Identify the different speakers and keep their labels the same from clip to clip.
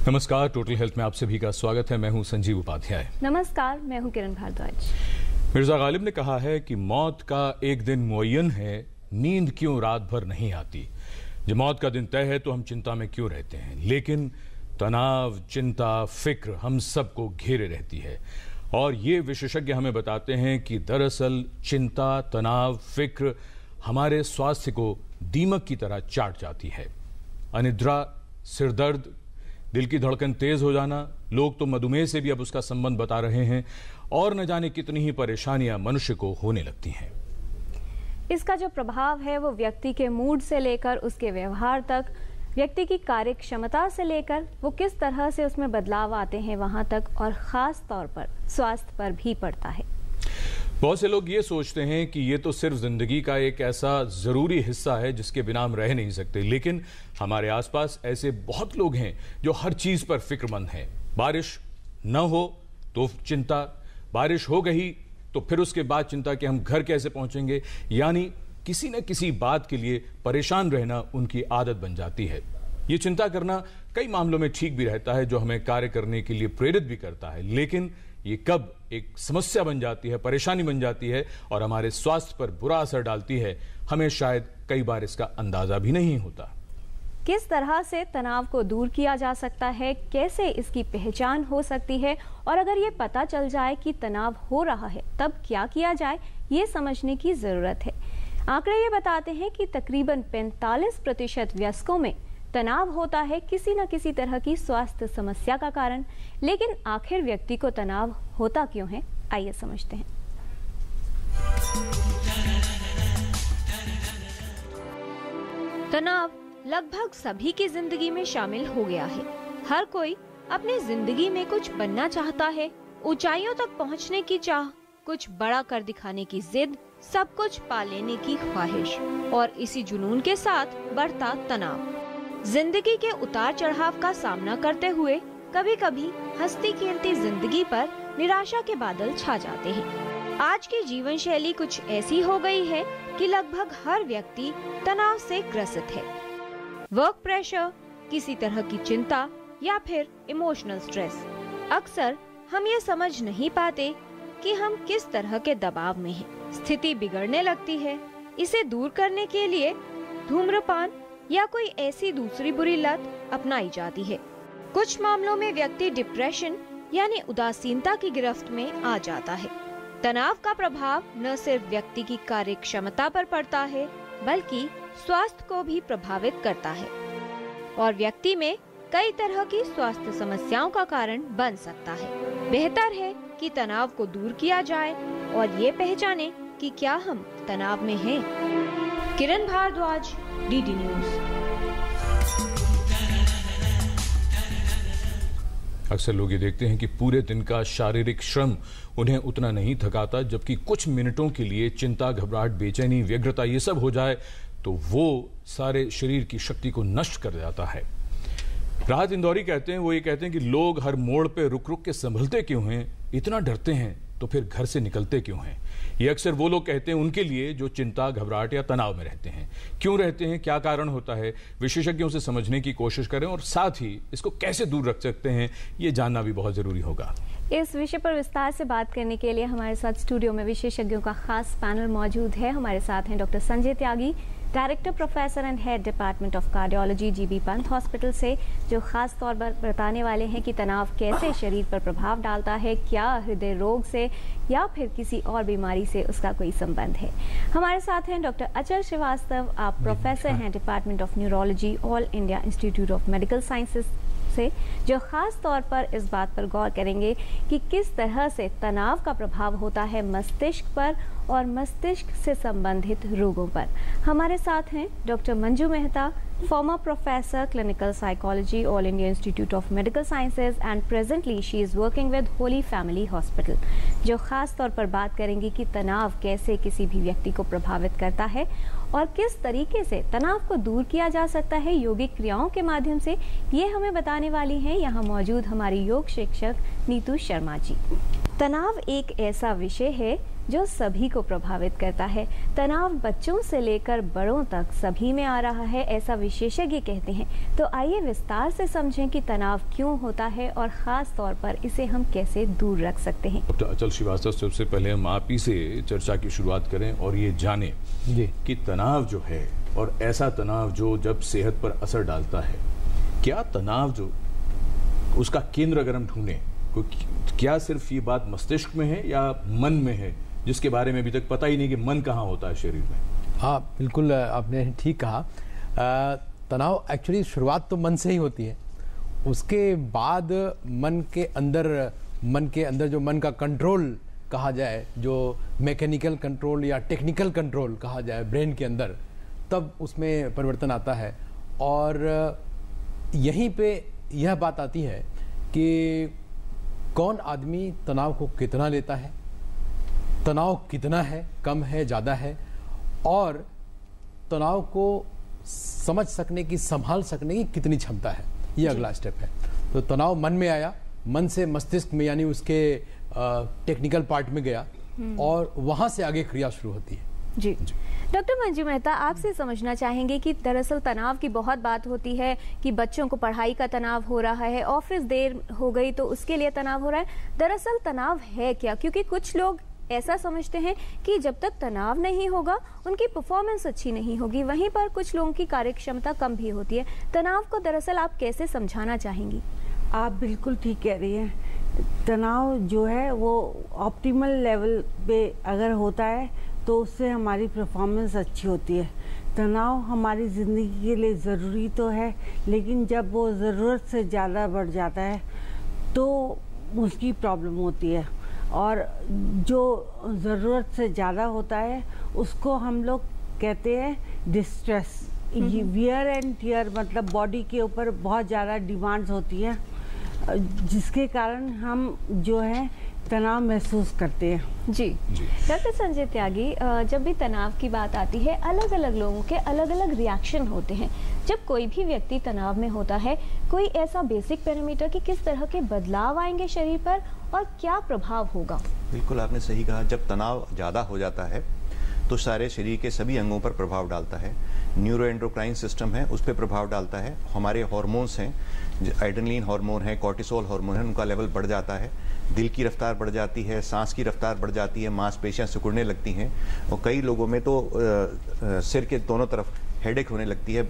Speaker 1: नमस्कार, total health में आप सभी का स्वागत है। मैं हूं संजीव उपाध्याय।
Speaker 2: नमस्कार, मैं हूं किरण भारद्वाज।
Speaker 1: मिर्जा गालिब ने कहा है कि मौत का एक दिन मुअय्यन है, नींद क्यों रात भर नहीं आती। जब मौत का दिन तय है तो हम चिंता में क्यों रहते हैं, लेकिन तनाव, चिंता, फिक्र हम सबको घेरे रहती है। और ये विशेषज्ञ हमें बताते हैं कि दरअसल चिंता, तनाव, फिक्र हमारे स्वास्थ्य को दीमक की तरह चाट जाती है। अनिद्रा, सिरदर्द, दिल की धड़कन तेज हो जाना, लोग तो मधुमेह से भी अब उसका संबंध बता रहे हैं, और न जाने कितनी ही परेशानियां मनुष्य को होने लगती हैं।
Speaker 2: इसका जो प्रभाव है वो व्यक्ति के मूड से लेकर उसके व्यवहार तक, व्यक्ति की कार्य क्षमता से लेकर वो किस तरह से उसमें बदलाव आते हैं वहां तक, और खास तौर पर स्वास्थ्य पर भी पड़ता है।
Speaker 1: बहुत से लोग ये सोचते हैं कि ये तो सिर्फ जिंदगी का एक ऐसा जरूरी हिस्सा है जिसके बिना हम रह नहीं सकते, लेकिन हमारे आसपास ऐसे बहुत लोग हैं जो हर चीज पर फिक्रमंद हैं। बारिश न हो तो चिंता, बारिश हो गई तो फिर उसके बाद चिंता कि हम घर कैसे पहुंचेंगे, यानी किसी न किसी बात के लिए परेशान रहना उनकी आदत बन जाती है। ये चिंता करना कई मामलों में ठीक भी रहता है, जो हमें कार्य करने के लिए प्रेरित भी करता है, लेकिन ये कब एक समस्या बन जाती है, परेशानी बन जाती है और हमारे स्वास्थ्य पर बुरा असर डालती है, हमें शायद कई बार इसका अंदाजा भी नहीं होता।
Speaker 2: किस तरह से तनाव को दूर किया जा सकता है, कैसे इसकी पहचान हो सकती है, और अगर ये पता चल जाए कि तनाव हो रहा है तब क्या किया जाए, ये समझने की जरूरत है। आंकड़े ये बताते हैं कि तकरीबन 45% वयस्कों में तनाव होता है किसी न किसी तरह की स्वास्थ्य समस्या का कारण। लेकिन आखिर व्यक्ति को तनाव होता क्यों है, आइए समझते हैं। तनाव लगभग सभी की जिंदगी में शामिल हो गया है। हर कोई अपनी जिंदगी में कुछ बनना चाहता है, ऊंचाइयों तक पहुंचने की चाह, कुछ बड़ा कर दिखाने की जिद, सब कुछ पा लेने की ख्वाहिश, और इसी जुनून के साथ बढ़ता तनाव। जिंदगी के उतार चढ़ाव का सामना करते हुए कभी कभी हंसती खेलती जिंदगी पर निराशा के बादल छा जाते हैं। आज की जीवन शैली कुछ ऐसी हो गई है कि लगभग हर व्यक्ति तनाव से ग्रसित है। वर्क प्रेशर, किसी तरह की चिंता या फिर इमोशनल स्ट्रेस। अक्सर हम ये समझ नहीं पाते कि हम किस तरह के दबाव में हैं। स्थिति बिगड़ने लगती है। इसे दूर करने के लिए धूम्रपान या कोई ऐसी दूसरी बुरी लत अपनाई जाती है। कुछ मामलों में व्यक्ति डिप्रेशन यानी उदासीनता की गिरफ्त में आ जाता है। तनाव का प्रभाव न सिर्फ व्यक्ति की कार्य क्षमता पर पड़ता है, बल्कि स्वास्थ्य को भी प्रभावित करता है और व्यक्ति में कई तरह की स्वास्थ्य समस्याओं का कारण बन सकता है। बेहतर है कि तनाव को दूर किया जाए और ये पहचाने कि क्या हम तनाव में हैं। किरण भारद्वाज, डीडी न्यूज।
Speaker 1: अक्सर लोग ये देखते हैं कि पूरे दिन का शारीरिक श्रम उन्हें उतना नहीं थकाता, जबकि कुछ मिनटों के लिए चिंता, घबराहट, बेचैनी, व्यग्रता ये सब हो जाए तो वो सारे शरीर की शक्ति को नष्ट कर जाता है। राहत इंदौरी कहते हैं, वो ये कहते हैं कि लोग हर मोड़ पे रुक रुक के संभलते क्यों हैं, इतना डरते हैं तो फिर घर से निकलते क्यों हैं। ये अक्सर वो लोग कहते हैं उनके लिए जो चिंता, घबराहट या तनाव में रहते हैं। क्यों रहते हैं, क्या कारण होता है, विशेषज्ञों से समझने की कोशिश करें और साथ ही इसको कैसे दूर रख सकते हैं, ये जानना भी बहुत जरूरी होगा।
Speaker 2: इस विषय पर विस्तार से बात करने के लिए हमारे साथ स्टूडियो में विशेषज्ञों का खास पैनल मौजूद है। हमारे साथ हैं doctor Sanjay Tyagi, director professor and head department of cardiology, GB Pant hospital से, जो खास तौर पर बताने वाले हैं कि तनाव कैसे शरीर पर प्रभाव डालता है, क्या हृदय रोग से या फिर किसी और बीमारी से उसका कोई संबंध है। हमारे साथ हैं डॉक्टर अचल श्रीवास्तव, आप प्रोफेसर हैं department of neurology, all India institute of medical sciences से, जो खास तौर पर इस बात पर गौर करेंगे कि किस तरह से तनाव का प्रभाव होता है मस्तिष्क पर और मस्तिष्क से संबंधित रोगों पर। हमारे साथ हैं doctor Manju Mehta, former professor clinical psychology, All India Institute of Medical Sciences, and presently she is working with Holy Family Hospital, जो खास तौर पर बात करेंगी कि तनाव कैसे किसी भी व्यक्ति को प्रभावित करता है और किस तरीके से तनाव को दूर किया जा सकता है योगिक क्रियाओं के माध्यम से। ये हमें बताने वाली हैं यहाँ मौजूद हमारी योग शिक्षक नीतू शर्मा जी। तनाव एक ऐसा विषय है जो सभी को प्रभावित करता है। तनाव बच्चों से लेकर बड़ों तक सभी में आ रहा है, ऐसा विशेषज्ञ कहते हैं। तो आइए विस्तार से समझें कि तनाव क्यों होता है और खास तौर पर इसे हम कैसे दूर रख सकते हैं।
Speaker 1: डॉक्टर अचल श्रीवास्तव, सबसे पहले हम आप ही से चर्चा की शुरुआत करें और ये जानें कि तनाव जो है और ऐसा तनाव जो जब सेहत पर असर डालता है, क्या तनाव जो उसका केंद्र अगर हम ढूंढें, क्या सिर्फ ये बात मस्तिष्क में है या मन में है, जिसके बारे में अभी तक पता ही नहीं कि मन कहाँ होता है शरीर में?
Speaker 3: हाँ, बिल्कुल आपने ठीक कहा। तनाव एक्चुअली शुरुआत तो मन से ही होती है, उसके बाद मन के अंदर जो मन का कंट्रोल कहा जाए, जो मैकेनिकल कंट्रोल या टेक्निकल कंट्रोल कहा जाए ब्रेन के अंदर, तब उसमें परिवर्तन आता है। और यहीं पे यह बात आती है कि कौन आदमी तनाव को कितना लेता है, तनाव कितना है, कम है, ज़्यादा है, और तनाव को समझ सकने की, संभाल सकने की कितनी क्षमता है, ये अगला स्टेप है। तो तनाव मन में आया, मन से मस्तिष्क में यानी उसके टेक्निकल पार्ट में गया और वहाँ से आगे क्रिया शुरू होती है।
Speaker 2: जी डॉक्टर मंजू मेहता, आपसे समझना चाहेंगे कि दरअसल तनाव की बहुत बात होती है कि बच्चों को पढ़ाई का तनाव हो रहा है, ऑफिस देर हो गई तो उसके लिए तनाव हो रहा है। दरअसल तनाव है क्या? क्योंकि कुछ लोग ऐसा समझते हैं कि जब तक तनाव नहीं होगा उनकी परफॉर्मेंस अच्छी नहीं होगी, वहीं पर कुछ लोगों की कार्यक्षमता कम भी होती है। तनाव को दरअसल आप कैसे समझाना चाहेंगी?
Speaker 4: आप बिल्कुल ठीक कह रही हैं। तनाव जो है वो ऑप्टिमल लेवल पे अगर होता है तो उससे हमारी परफॉर्मेंस अच्छी होती है। तनाव हमारी ज़िंदगी के लिए ज़रूरी तो है, लेकिन जब वो ज़रूरत से ज़्यादा बढ़ जाता है तो उसकी प्रॉब्लम होती है। और जो ज़रूरत से ज़्यादा होता है उसको हम लोग कहते हैं डिस्ट्रेस। वियर एंड टियर, मतलब बॉडी के ऊपर बहुत ज़्यादा डिमांड्स होती हैं, जिसके कारण हम जो है तनाव महसूस करते हैं।
Speaker 2: जी डॉक्टर संजय त्यागी, जब भी तनाव की बात आती है अलग अलग लोगों के अलग अलग रिएक्शन होते हैं। जब कोई भी व्यक्ति तनाव में होता है, कोई ऐसा बेसिक पैरामीटर कि किस तरह के बदलाव आएंगे शरीर पर और क्या प्रभाव होगा?
Speaker 5: बिल्कुल आपने सही कहा। जब तनाव ज़्यादा हो जाता है तो सारे शरीर के सभी अंगों पर प्रभाव डालता है। न्यूरोएंडोक्राइन सिस्टम है, उस पर प्रभाव डालता है। हमारे हार्मोन्स हैं, एड्रेनलिन हार्मोन है, कॉर्टिसोल हार्मोन है, उनका लेवल बढ़ जाता है। दिल की रफ्तार बढ़ जाती है, सांस की रफ्तार बढ़ जाती है, मांसपेशियां सिकुड़ने लगती हैं और कई लोगों में तो सिर के दोनों तरफ हेडेक होने लगती है,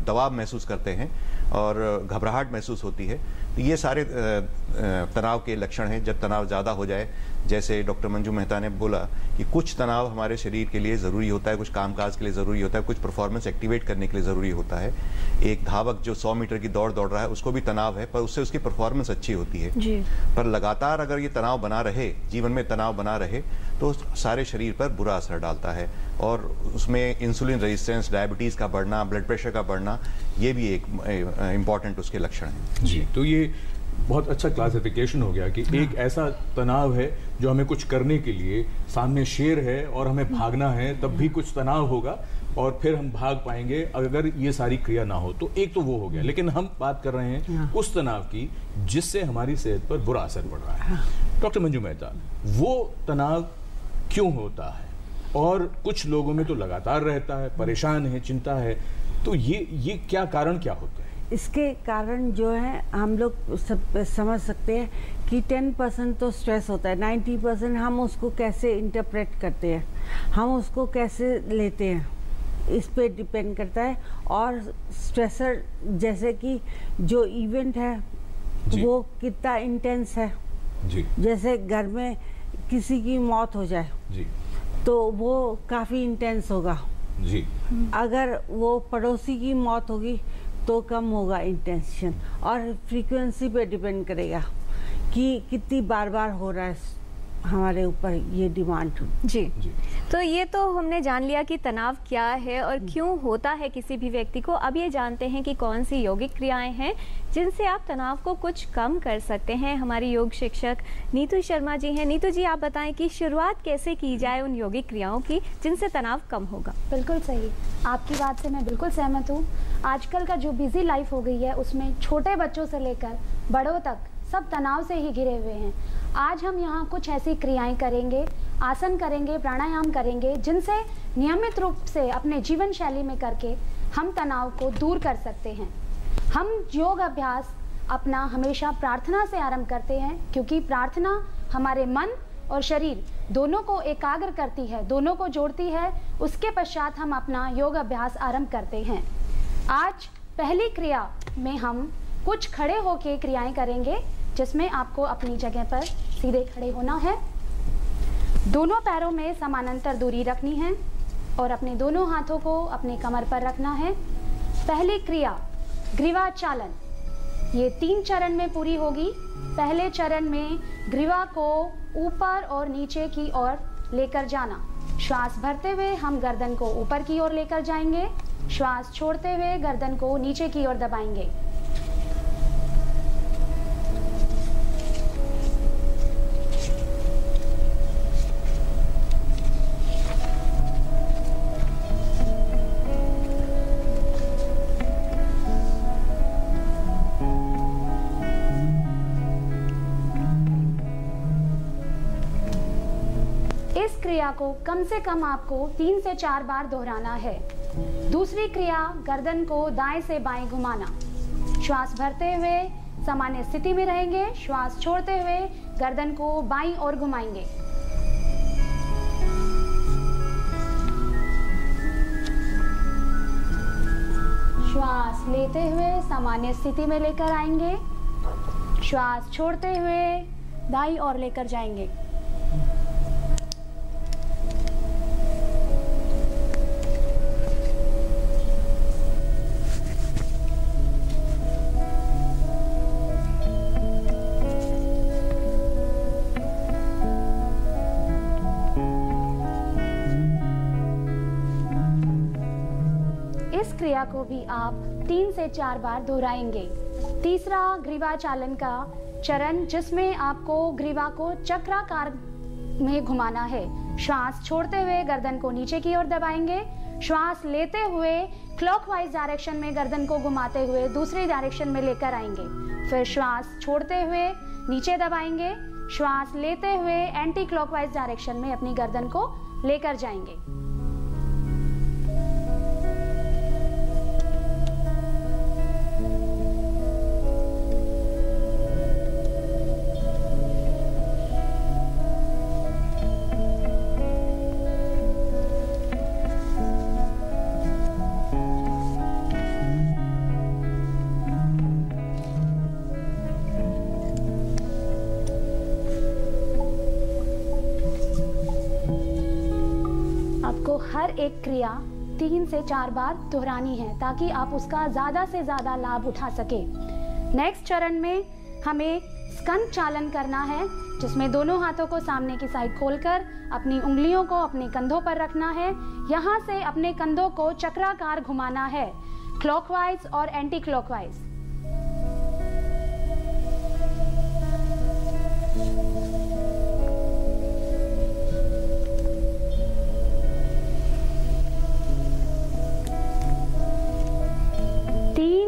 Speaker 5: दबाव महसूस करते हैं और घबराहट महसूस होती है। तो ये सारे तनाव के लक्षण हैं। जब तनाव ज़्यादा हो जाए, जैसे डॉक्टर मंजू मेहता ने बोला कि कुछ तनाव हमारे शरीर के लिए ज़रूरी होता है, कुछ कामकाज के लिए ज़रूरी होता है, कुछ परफॉर्मेंस एक्टिवेट करने के लिए ज़रूरी होता है। एक धावक जो 100 मीटर की दौड़ दौड़ रहा है उसको भी तनाव है, पर उससे उसकी परफॉर्मेंस अच्छी होती है जी। पर लगातार अगर ये तनाव बना रहे, जीवन में तनाव बना रहे, तो सारे शरीर पर बुरा असर डालता है और उसमें इंसुलिन रेजिस्टेंस, डायबिटीज़ का बढ़ना, ब्लड प्रेशर का बढ़ना, ये भी एक इम्पॉर्टेंट उसके लक्षण हैं
Speaker 1: जी। तो ये बहुत अच्छा क्लासिफिकेशन हो गया कि एक ऐसा तनाव है जो हमें कुछ करने के लिए, सामने शेर है और हमें भागना है, तब भी कुछ तनाव होगा और फिर हम भाग पाएंगे अगर ये सारी क्रिया ना हो। तो एक तो वो हो गया, लेकिन हम बात कर रहे हैं उस तनाव की जिससे हमारी सेहत पर बुरा असर पड़ रहा है। डॉक्टर मंजू मेहता, वो तनाव क्यों होता है? और कुछ लोगों में तो लगातार रहता है, परेशान है, चिंता है, तो ये क्या कारण क्या होता है?
Speaker 4: इसके कारण जो है हम लोग सब समझ सकते हैं कि 10% तो स्ट्रेस होता है, 90% हम उसको कैसे इंटरप्रेट करते हैं, हम उसको कैसे लेते हैं, इस पे डिपेंड करता है। और स्ट्रेसर जैसे कि जो इवेंट है वो कितना इंटेंस है जी। जैसे घर में किसी की मौत हो जाए जी, तो वो काफ़ी इंटेंस होगा जी। अगर वो पड़ोसी की मौत होगी तो कम होगा इंटेंशन, और फ्रीक्वेंसी पे डिपेंड करेगा कि कितनी बार बार हो रहा है हमारे ऊपर ये डिमांड
Speaker 2: जी। तो ये तो हमने जान लिया कि तनाव क्या है और क्यों होता है किसी भी व्यक्ति को। अब ये जानते हैं कि कौन सी यौगिक क्रियाएं हैं जिनसे आप तनाव को कुछ कम कर सकते हैं। हमारी योग शिक्षक नीतू शर्मा जी हैं। नीतू जी, आप बताएं कि शुरुआत कैसे की जाए उन यौगिक क्रियाओं की जिनसे तनाव कम होगा?
Speaker 6: बिल्कुल सही, आपकी बात से मैं बिल्कुल सहमत हूँ। आजकल का जो बिजी लाइफ हो गई है उसमें छोटे बच्चों से लेकर बड़ों तक सब तनाव से ही घिरे हुए हैं। आज हम यहाँ कुछ ऐसी क्रियाएं करेंगे आसन करेंगे, प्राणायाम करेंगे, जिनसे नियमित रूप से अपने जीवन शैली में करके हम तनाव को दूर कर सकते हैं। हम योग अभ्यास अपना हमेशा प्रार्थना से आरंभ करते हैं, क्योंकि प्रार्थना हमारे मन और शरीर दोनों को एकाग्र करती है, दोनों को जोड़ती है। उसके पश्चात हम अपना योग अभ्यास आरंभ करते हैं। आज पहली क्रिया में हम कुछ खड़े होकर क्रियाएं करेंगे, जिसमें आपको अपनी जगह पर सीधे खड़े होना है, दोनों पैरों में समानांतर दूरी रखनी है और अपने दोनों हाथों को अपने कमर पर रखना है। पहली क्रिया ग्रीवा चालन, ये 3 चरण में पूरी होगी। पहले चरण में ग्रीवा को ऊपर और नीचे की ओर लेकर जाना। श्वास भरते हुए हम गर्दन को ऊपर की ओर लेकर जाएंगे, श्वास छोड़ते हुए गर्दन को नीचे की ओर दबाएंगे। इस क्रिया को कम से कम आपको 3 से 4 बार दोहराना है। दूसरी क्रिया गर्दन को दाएं से बाएं घुमाना। श्वास भरते हुए सामान्य स्थिति में रहेंगे, श्वास छोड़ते हुए गर्दन को बाईं ओर घुमाएंगे। श्वास लेते हुए सामान्य स्थिति में लेकर आएंगे, श्वास छोड़ते हुए दाईं ओर लेकर जाएंगे। इस क्रिया को भी आप 3 से 4 बार दोहराएंगे। तीसरा ग्रीवा चालन का चरण, जिसमें आपको ग्रीवा को चक्राकार में घुमाना है। श्वास छोड़ते हुए गर्दन को नीचे की ओर दबाएंगे, श्वास लेते हुए क्लॉकवाइज डायरेक्शन में गर्दन को घुमाते हुए दूसरी डायरेक्शन में लेकर आएंगे। फिर श्वास छोड़ते हुए नीचे दबाएंगे, श्वास लेते हुए एंटी क्लॉकवाइज डायरेक्शन में अपनी गर्दन को लेकर जाएंगे। आपको हर एक क्रिया 3 से 4 बार दोहरानी है, ताकि आप उसका ज़्यादा से ज़्यादा लाभ उठा सके। नेक्स्ट चरण में हमें स्कंद चालन करना है, जिसमें दोनों हाथों को सामने की साइड खोलकर अपनी उंगलियों को अपने कंधों पर रखना है। यहाँ से अपने कंधों को चक्राकार घुमाना है, क्लॉकवाइज और एंटी क्लॉकवाइज।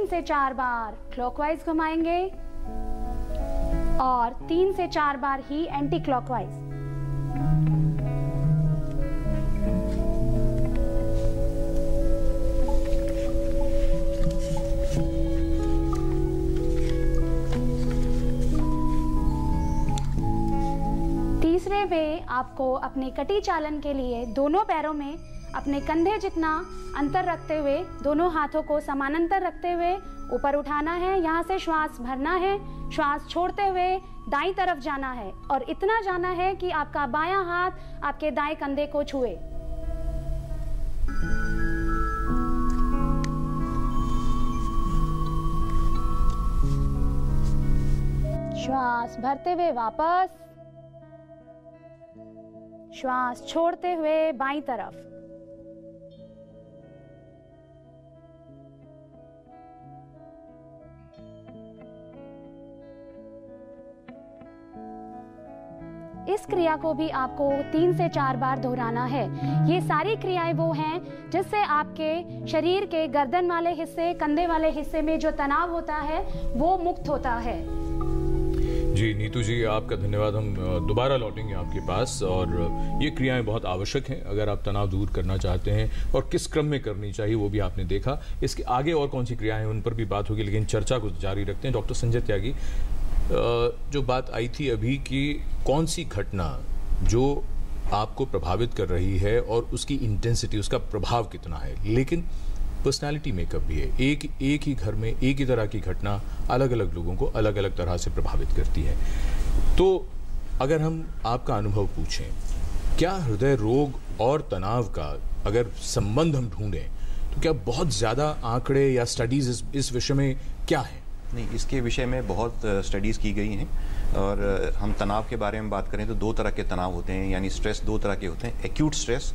Speaker 6: से 4 बार क्लॉकवाइज घुमाएंगे और 3 से 4 बार ही एंटी क्लॉकवाइज। तीसरे में आपको अपने कटी चालन के लिए दोनों पैरों में अपने कंधे जितना अंतर रखते हुए दोनों हाथों को समानांतर रखते हुए ऊपर उठाना है। यहाँ से श्वास भरना है, श्वास छोड़ते हुए दाईं तरफ जाना है और इतना जाना है कि आपका बायां हाथ आपके दाएं कंधे को छुए। श्वास भरते हुए वापस, श्वास छोड़ते हुए बाईं तरफ। इस क्रिया को भी आपको 3 से 4 बार दोहराना है। ये सारी क्रियाएं वो हैं जिससे आपके शरीर के गर्दन वाले हिस्से, कंधे वाले हिस्से में जो तनाव होता है वो मुक्त होता है।
Speaker 1: जी नीतू जी, आपका धन्यवाद। हम दोबारा लौटेंगे आपके पास, और ये क्रियाएं बहुत आवश्यक हैं अगर आप तनाव दूर करना चाहते हैं, और किस क्रम में करनी चाहिए वो भी आपने देखा। इसके आगे और कौन सी क्रियाएं हैं उन पर भी बात होगी, लेकिन चर्चा को जारी रखते हैं। डॉक्टर संजय त्यागी, जो बात आई थी अभी की, कौन सी घटना जो आपको प्रभावित कर रही है और उसकी इंटेंसिटी, उसका प्रभाव कितना है, लेकिन पर्सनालिटी मेकअप भी है। एक ही घर में एक ही तरह की घटना अलग अलग लोगों को अलग अलग तरह से प्रभावित करती है। तो अगर हम आपका अनुभव पूछें, क्या हृदय रोग और तनाव का अगर संबंध हम ढूंढें तो क्या बहुत ज़्यादा आंकड़े या स्टडीज इस विषय में क्या है?
Speaker 5: नहीं, इसके विषय में बहुत स्टडीज़ की गई हैं, और हम तनाव के बारे में बात करें तो 2 तरह के तनाव होते हैं, यानी स्ट्रेस 2 तरह के होते हैं, एक्यूट स्ट्रेस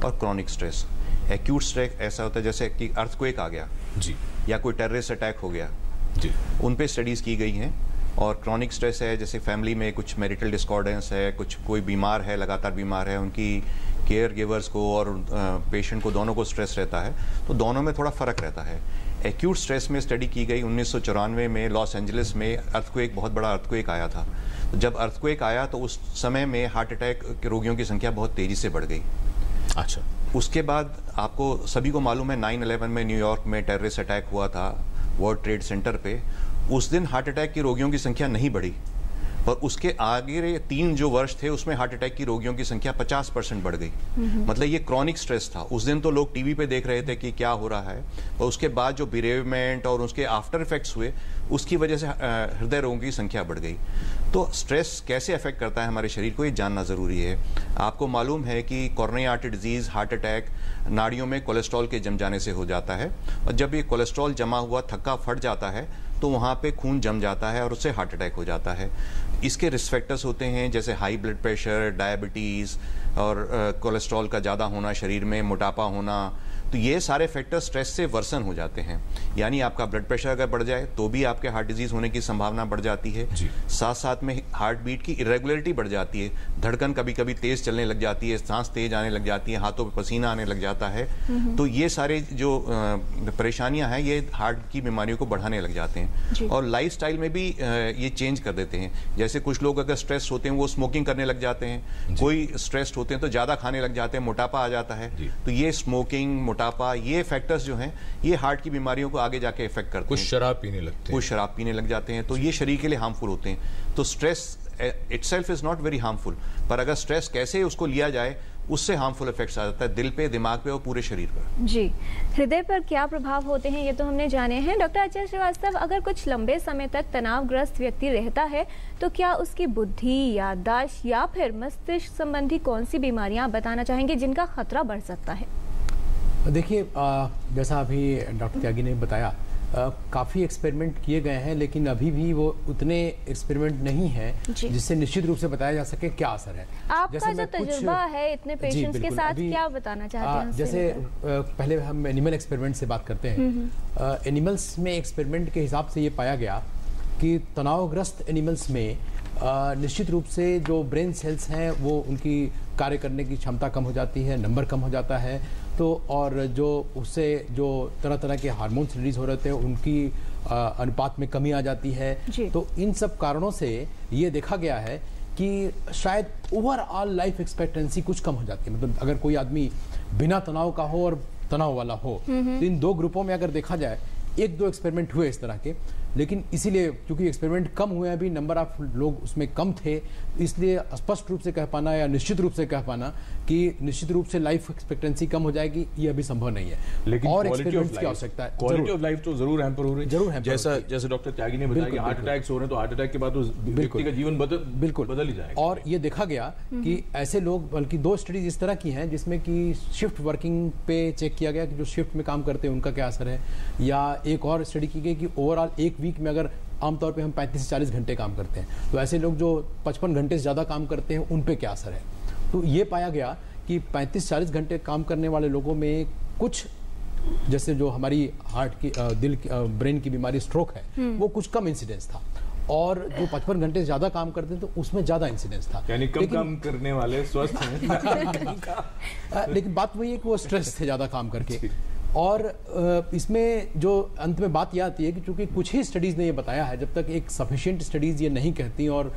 Speaker 5: और क्रॉनिक स्ट्रेस। एक्यूट स्ट्रेस ऐसा होता है जैसे कि अर्थक्वेक आ गया
Speaker 1: जी,
Speaker 5: या कोई टेररिस्ट अटैक हो गया
Speaker 1: जी, उन
Speaker 5: पे स्टडीज़ की गई हैं। और क्रॉनिक स्ट्रेस है जैसे फैमिली में कुछ मैरिटल डिस्कॉर्डेंस है, कोई बीमार है, लगातार बीमार है, उनकी केयर गिवर्स को और पेशेंट को दोनों को स्ट्रेस रहता है, तो दोनों में थोड़ा फ़र्क रहता है। एक्यूट स्ट्रेस में स्टडी की गई 1994 में लॉस एंजलिस में अर्थक्वेक, बहुत बड़ा अर्थक्वेक आया था। तो जब अर्थक्वेक आया तो उस समय में हार्ट अटैक के रोगियों की संख्या बहुत तेज़ी से बढ़ गई।
Speaker 1: अच्छा,
Speaker 5: उसके बाद आपको सभी को मालूम है 9/11 में न्यूयॉर्क में टेररिस्ट अटैक हुआ था वर्ल्ड ट्रेड सेंटर पे। उस दिन हार्ट अटैक के रोगियों की संख्या नहीं बढ़ी, पर उसके आगे 3 जो वर्ष थे उसमें हार्ट अटैक की रोगियों की संख्या 50% बढ़ गई। मतलब ये क्रॉनिक स्ट्रेस था। उस दिन तो लोग टीवी पे देख रहे थे कि क्या हो रहा है, और उसके बाद जो बिरेवमेंट और उसके आफ्टर इफेक्ट्स हुए उसकी वजह से हृदय रोगों की संख्या बढ़ गई। तो स्ट्रेस कैसे अफेक्ट करता है हमारे शरीर को, ये जानना ज़रूरी है। आपको मालूम है कि coronary artery disease, heart attack नाड़ियों में कोलेस्ट्रॉल के जम जाने से हो जाता है, और जब ये कोलेस्ट्रॉल जमा हुआ थक्का फट जाता है तो वहाँ पे खून जम जाता है और उससे हार्ट अटैक हो जाता है। इसके रिस्क फैक्टर्स होते हैं जैसे हाई ब्लड प्रेशर, डायबिटीज़ और कोलेस्ट्रॉल का ज़्यादा होना शरीर में, मोटापा होना। तो ये सारे फैक्टर स्ट्रेस से वर्सन हो जाते हैं, यानी आपका ब्लड प्रेशर अगर बढ़ जाए तो भी आपके हार्ट डिजीज होने की संभावना बढ़ जाती है। साथ साथ में हार्ट बीट की इरेगुलरिटी बढ़ जाती है, धड़कन कभी कभी तेज चलने लग जाती है, सांस तेज आने लग जाती है, हाथों पे पसीना आने लग जाता है। तो ये सारे जो परेशानियां हैं ये हार्ट की बीमारियों को बढ़ाने लग जाते हैं। और लाइफस्टाइल में भी ये चेंज कर देते हैं। जैसे कुछ लोग अगर स्ट्रेस होते हैं वो स्मोकिंग करने लग जाते हैं, कोई स्ट्रेस्ड होते हैं तो ज्यादा खाने लग जाते हैं, मोटापा आ जाता है। तो ये स्मोकिंग, मोटापा, ये फैक्टर्स जो हैं ये हार्ट की बीमारियों को आगे जाके इफेक्ट करते हैं।
Speaker 1: कुछ शराब पीने लगते हैं,
Speaker 5: कुछ शराब पीने लग जाते हैं, तो ये शरीर के लिए हार्मफुल होते हैं। तो stress itself is not very harmful, पर अगर स्ट्रेस कैसे उसको लिया जाए उससे हार्मफुल इफेक्ट्स आ जाता है दिल पे, दिमाग पे और पूरे शरीर पर।
Speaker 2: जी, हृदय पर क्या प्रभाव होते हैं ये तो हमने जाने हैं। डॉक्टर अचल श्रीवास्तव, अगर कुछ लंबे समय तक तनावग्रस्त व्यक्ति रहता है तो क्या उसकी बुद्धि, याददाश्त या फिर मस्तिष्क संबंधी कौन सी बीमारियां बताना चाहेंगे जिनका खतरा बढ़ सकता है?
Speaker 3: देखिए, जैसा अभी डॉक्टर त्यागी ने बताया, काफ़ी एक्सपेरिमेंट किए गए हैं, लेकिन अभी भी वो उतने एक्सपेरिमेंट नहीं है जिससे निश्चित रूप से बताया जा सके क्या असर है।
Speaker 2: आपका जो तजुर्बा है इतने पेशेंट्स के साथ, क्या बताना चाहते हैं?
Speaker 3: जैसे पहले हम एनिमल एक्सपेरिमेंट से बात करते हैं। एनिमल्स में एक्सपेरिमेंट के हिसाब से ये पाया गया कि तनावग्रस्त एनिमल्स में निश्चित रूप से जो ब्रेन सेल्स हैं वो उनकी कार्य करने की क्षमता कम हो जाती है, नंबर कम हो जाता है। तो और जो उससे जो तरह तरह के हार्मोन्स रिलीज हो रहे थे उनकी अनुपात में कमी आ जाती है। तो इन सब कारणों से ये देखा गया है कि शायद ओवरऑल लाइफ एक्सपेक्टेंसी कुछ कम हो जाती है। मतलब अगर कोई आदमी बिना तनाव का हो और तनाव वाला हो, तो इन 2 ग्रुपों में अगर देखा जाए, 1-2 एक्सपेरिमेंट हुए इस तरह के, लेकिन इसीलिए क्योंकि एक्सपेरिमेंट कम हुए, अभी नंबर ऑफ लोग उसमें कम थे, इसलिए स्पष्ट रूप से कह पाना या निश्चित रूप से कह पाना कि निश्चित रूप से लाइफ एक्सपेक्टेंसी कम हो जाएगी, ये अभी संभव नहीं है।
Speaker 1: लेकिन
Speaker 3: और एक्सपेरिमेंट्स की आवश्यकता है।
Speaker 1: क्वालिटी ऑफ लाइफ तो जरूर हैम्पर हो रही है,
Speaker 3: जरूर हैम्पर।
Speaker 1: जैसे डॉक्टर त्यागी ने बताया कि हार्ट अटैक्स हो रहे हैं, तो हार्ट अटैक के बाद व्यक्ति का जीवन बिल्कुल बदल ही जाएगा।
Speaker 3: और ये देखा गया कि ऐसे लोग, बल्कि 2 स्टडीज इस तरह की हैं जिसमें कि शिफ्ट वर्किंग पे चेक किया गया कि जो शिफ्ट में काम करते हैं उनका क्या असर है, या एक और स्टडी की गई कि ओवरऑल एक वीक में अगर आमतौर पे हम 35 से 40 घंटे काम करते हैं तो ऐसे लोग जो 55 घंटे से ज़्यादा काम करते हैं उन पे क्या असर है। तो ये पाया गया कि 35-40 घंटे काम करने वाले लोगों में कुछ, जैसे जो हमारी हार्ट की, दिल की, ब्रेन की बीमारी स्ट्रोक है, वो कुछ कम इंसिडेंस था, और जो 55 घंटे से ज़्यादा काम करते हैं तो उसमें ज़्यादा इंसिडेंस था।
Speaker 1: यानी कम काम करने वाले स्वस्थ हैं।
Speaker 3: लेकिन बात वही है कि वो स्ट्रेस थे ज़्यादा काम करके। और इसमें जो अंत में बात यह आती है कि चूंकि कुछ ही स्टडीज़ ने ये बताया है, जब तक एक सफिशिएंट स्टडीज़ ये नहीं कहती और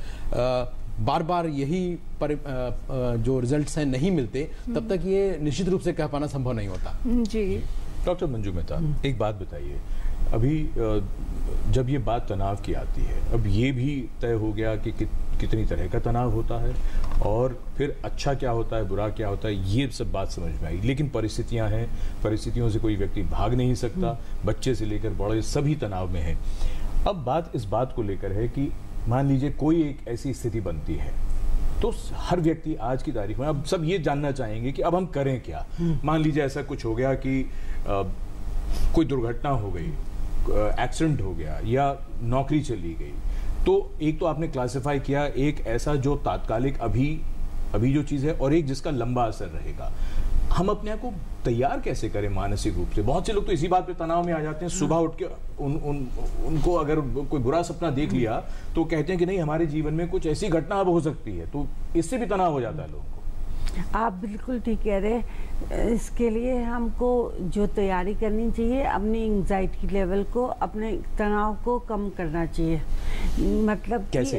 Speaker 3: बार बार यही जो रिजल्ट्स हैं नहीं मिलते, तब तक ये निश्चित रूप से कह पाना संभव नहीं होता।
Speaker 2: जी
Speaker 1: डॉक्टर मंजू मेहता, एक बात बताइए, अभी जब ये बात तनाव की आती है, अब ये भी तय हो गया कि कितनी तरह का तनाव होता है और फिर अच्छा क्या होता है, बुरा क्या होता है, ये सब बात समझ में आई। लेकिन परिस्थितियां हैं, परिस्थितियों से कोई व्यक्ति भाग नहीं सकता, बच्चे से लेकर बड़े सभी तनाव में हैं। अब बात इस बात को लेकर है कि मान लीजिए कोई एक ऐसी स्थिति बनती है, तो हर व्यक्ति आज की तारीख में अब सब ये जानना चाहेंगे कि अब हम करें क्या। मान लीजिए ऐसा कुछ हो गया कि कोई दुर्घटना हो गई, एक्सीडेंट हो गया या नौकरी चली गई, तो एक तो आपने क्लासिफाई किया एक ऐसा जो तात्कालिक अभी जो चीज़ है और एक जिसका लंबा असर रहेगा। हम अपने आप को तैयार कैसे करें मानसिक रूप से? बहुत से लोग तो इसी बात पे तनाव में आ जाते हैं, सुबह उठ के उनको अगर कोई बुरा सपना देख लिया तो कहते हैं कि नहीं हमारे जीवन में कुछ ऐसी घटना अब हो सकती है, तो इससे भी तनाव हो जाता है लोगों को।
Speaker 4: आप बिल्कुल ठीक कह रहे हैं। इसके लिए हमको जो तैयारी करनी चाहिए, अपनी एंग्जाइटी लेवल को, अपने तनाव को कम करना चाहिए। मतलब कि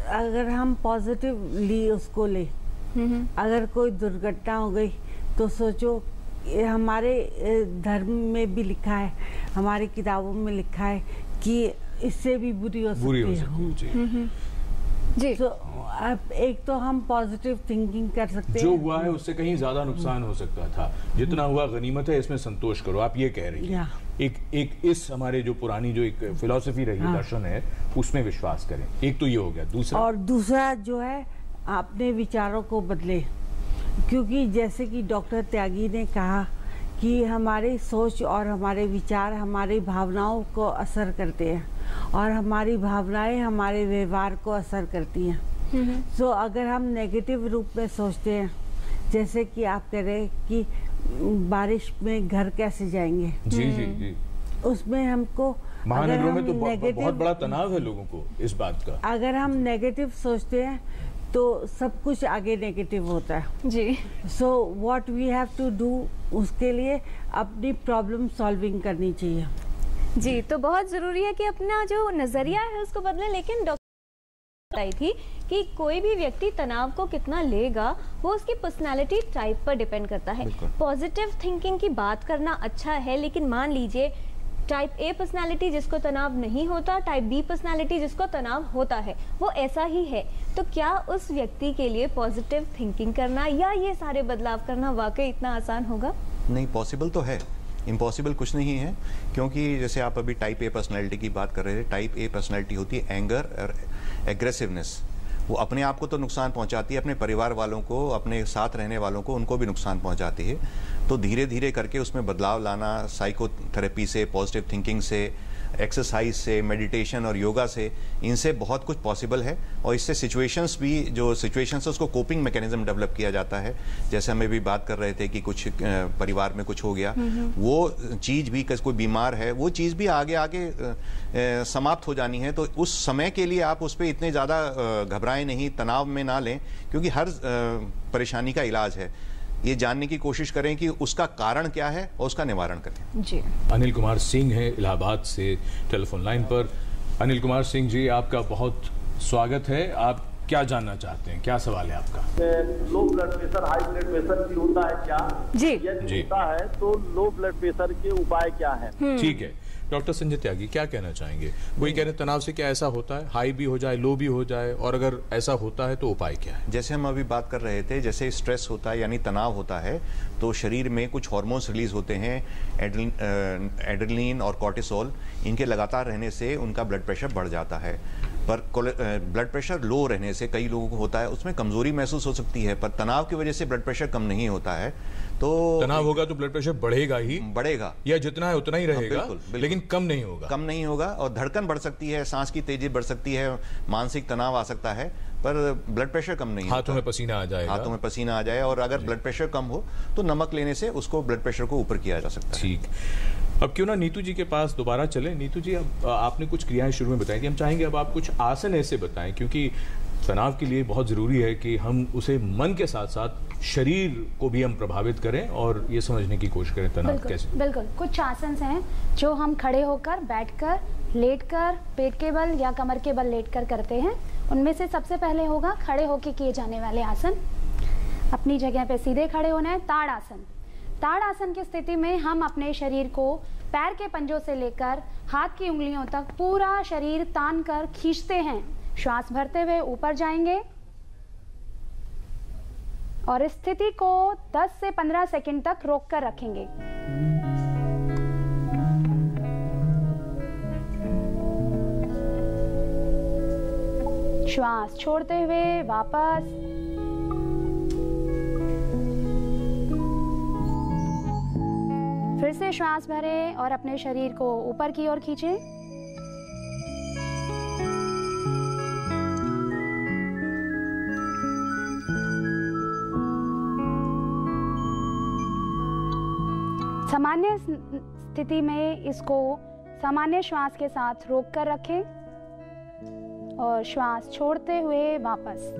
Speaker 4: अगर हम पॉजिटिवली उसको ले, अगर कोई दुर्घटना हो गई तो सोचो हमारे धर्म में भी लिखा है, हमारी किताबों में लिखा है कि इससे भी बुरी हो सकती है। जी। तो अब एक तो हम पॉजिटिव थिंकिंग कर सकते हैं,
Speaker 1: जो हुआ है उससे कहीं ज्यादा नुकसान हो सकता था, जितना हुआ गनीमत है, इसमें संतोष करो, आप ये कह रही हैं। एक इस हमारे जो पुरानी जो एक फिलॉसफी रही, दर्शन है, उसमें विश्वास करें। एक तो ये हो गया।
Speaker 4: दूसरा जो है अपने विचारों को बदले, क्योंकि जैसे कि डॉक्टर त्यागी ने कहा कि हमारी सोच और हमारे विचार हमारी भावनाओं को असर करते हैं और हमारी भावनाएं हमारे व्यवहार को असर करती हैं। तो अगर हम नेगेटिव रूप में सोचते हैं, जैसे कि आप कह रहे हैं कि बारिश में घर कैसे जाएंगे,
Speaker 1: जी,
Speaker 4: उसमें हमको
Speaker 1: महानगरों में तो बहुत बड़ा तनाव है लोगों को इस बात का।
Speaker 4: अगर हम नेगेटिव सोचते हैं तो सब कुछ आगे नेगेटिव होता है।
Speaker 2: जी।
Speaker 4: So what we have to do, उसके लिए अपनी प्रॉब्लम सॉल्विंग करनी चाहिए।
Speaker 2: जी, तो बहुत जरूरी है कि अपना जो नजरिया है उसको बदलें। लेकिन डॉक्टर बताई थी कि कोई भी व्यक्ति तनाव को कितना लेगा वो उसकी पर्सनालिटी टाइप पर डिपेंड करता है। पॉजिटिव थिंकिंग की बात करना अच्छा है, लेकिन मान लीजिए टाइप ए पर्सनालिटी जिसको तनाव नहीं होता, टाइप बी पर्सनालिटी जिसको तनाव होता है, वो ऐसा ही है, तो क्या उस व्यक्ति के लिए पॉजिटिव थिंकिंग करना या ये सारे बदलाव करना वाकई इतना आसान होगा?
Speaker 5: नहीं, पॉसिबल तो है, इम्पॉसिबल कुछ नहीं है। क्योंकि जैसे आप अभी टाइप ए पर्सनैलिटी की बात कर रहे थे, टाइप ए पर्सनैलिटी होती है एंगर और एग्रेसिवनेस। वो अपने आप को तो नुकसान पहुंचाती है, अपने परिवार वालों को, अपने साथ रहने वालों को, उनको भी नुकसान पहुंचाती है। तो धीरे धीरे करके उसमें बदलाव लाना, साइकोथेरेपी से, पॉजिटिव थिंकिंग से, एक्सरसाइज से, मेडिटेशन और योगा से, इनसे बहुत कुछ पॉसिबल है। और इससे सिचुएशंस भी, जो सिचुएशंस है उसको कोपिंग मैकेनिज्म डेवलप किया जाता है। जैसे हमें भी बात कर रहे थे कि कुछ परिवार में कुछ हो गया, वो चीज़ भी, कोई बीमार है, वो चीज़ भी आगे आगे समाप्त हो जानी है। तो उस समय के लिए आप उस पर इतने ज़्यादा घबराएं नहीं, तनाव में ना लें, क्योंकि हर परेशानी का इलाज है। ये जानने की कोशिश करें कि उसका कारण क्या है और उसका निवारण करें।
Speaker 2: जी।
Speaker 1: अनिल कुमार सिंह है इलाहाबाद से टेलीफोन लाइन पर। अनिल कुमार सिंह जी, आपका बहुत स्वागत है। आप क्या जानना चाहते हैं, क्या सवाल है आपका?
Speaker 7: Low blood pressure, high blood pressure भी होता है क्या?
Speaker 2: जी।
Speaker 7: यदि होता है तो लो ब्लड प्रेशर के उपाय क्या है?
Speaker 1: ठीक है, डॉक्टर संजय त्यागी क्या कहना चाहेंगे? वही कह रहे हैं तनाव से क्या ऐसा होता है, हाई भी हो जाए, लो भी हो जाए, और अगर ऐसा होता है तो उपाय क्या है?
Speaker 5: जैसे हम अभी बात कर रहे थे, जैसे स्ट्रेस होता है यानी तनाव होता है, तो शरीर में कुछ हार्मोन्स रिलीज होते हैं, एड्रेनलिन और कॉर्टिसोल। इनके लगातार रहने से उनका ब्लड प्रेशर बढ़ जाता है। पर ब्लड प्रेशर लो रहने से कई लोगों को होता है, उसमें कमजोरी महसूस हो सकती है। पर तनाव की वजह से ब्लड प्रेशर कम नहीं होता है। तो
Speaker 1: तनाव होगा तो ब्लड प्रेशर बढ़ेगा ही,
Speaker 5: बढ़ेगा,
Speaker 1: या जितना है उतना ही रहेगा।
Speaker 5: बिल्कुल, बिल्कुल।
Speaker 1: लेकिन कम नहीं होगा,
Speaker 5: कम नहीं होगा। और धड़कन बढ़ सकती है, सांस की तेजी बढ़ सकती है, मानसिक तनाव आ सकता है, पर ब्लड प्रेशर कम नहीं।
Speaker 1: हाथों में पसीना आ जाएगा,
Speaker 5: हाथों में पसीना आ जाए। और अगर ब्लड प्रेशर कम हो तो नमक लेने से उसको ब्लड प्रेशर को ऊपर किया जा सकता है।
Speaker 1: ठीक। अब क्यों ना नीतू जी के पास दोबारा चले। नीतू जी, अब आपने कुछ क्रियाएं शुरू में बताई थी, हम चाहेंगे अब आप कुछ आसन ऐसे बताएं, क्योंकि तनाव के लिए बहुत ज़रूरी है कि हम उसे मन के साथ साथ शरीर को भी हम प्रभावित करें और ये समझने की कोशिश करें तनाव कैसे।
Speaker 6: बिल्कुल, कुछ आसन हैं जो हम खड़े होकर, बैठकर, लेटकर, पेट के बल या कमर के बल लेटकर करते हैं। उनमें से सबसे पहले होगा खड़े होकर किए जाने वाले आसन। अपनी जगह पे सीधे खड़े होना है। ताड़ आसन। ताड़ आसन की स्थिति में हम अपने शरीर को पैर के पंजों से लेकर हाथ की उंगलियों तक पूरा शरीर तान कर खींचते हैं। श्वास भरते हुए ऊपर जाएंगे और इस स्थिति को 10 से 15 सेकंड तक रोक कर रखेंगे। श्वास छोड़ते हुए वापस। फिर से श्वास भरें और अपने शरीर को ऊपर की ओर खींचें। सामान्य स्थिति में इसको सामान्य श्वास के साथ रोक कर रखें और श्वास छोड़ते हुए वापस।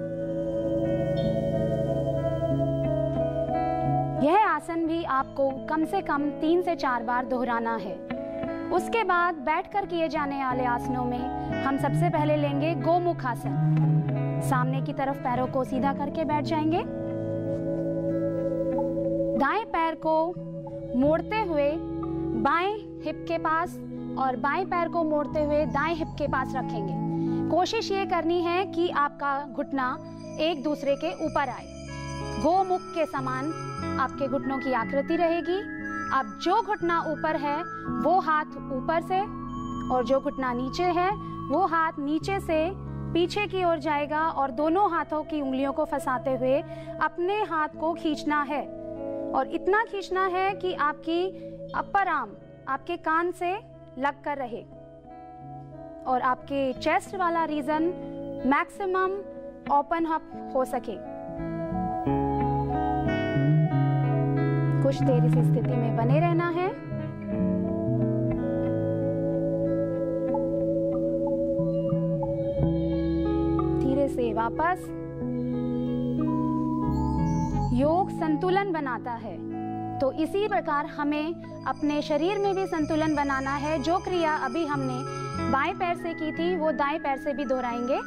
Speaker 6: यह आसन भी आपको कम से कम 3 से 4 बार दोहराना है। उसके बाद बैठकर किए जाने वाले आसनों में हम सबसे पहले लेंगे गोमुख आसन। सामने की तरफ पैरों को सीधा करके बैठ जाएंगे। दाएं पैर को मोड़ते हुए बाएं हिप के पास और बाएं पैर को मोड़ते हुए दाएं हिप के पास रखेंगे। कोशिश ये करनी है कि आपका घुटना एक दूसरे के ऊपर आए। गोमुख के समान आपके घुटनों की आकृति रहेगी। अब जो घुटना ऊपर है वो हाथ ऊपर से और जो घुटना नीचे है वो हाथ नीचे से पीछे की ओर जाएगा और दोनों हाथों की उंगलियों को फंसाते हुए अपने हाथ को खींचना है और इतना खींचना है कि आपकी अपर आर्म आपके कान से लग कर रहे और आपके चेस्ट वाला रीजन मैक्सिमम ओपन अप हो सके। कुछ देर इस स्थिति में बने रहना है। धीरे से वापस। योग संतुलन बनाता है, तो इसी प्रकार हमें अपने शरीर में भी संतुलन बनाना है। जो क्रिया अभी हमने बाएं पैर से की थी वो दाएं पैर से भी दोहराएंगे।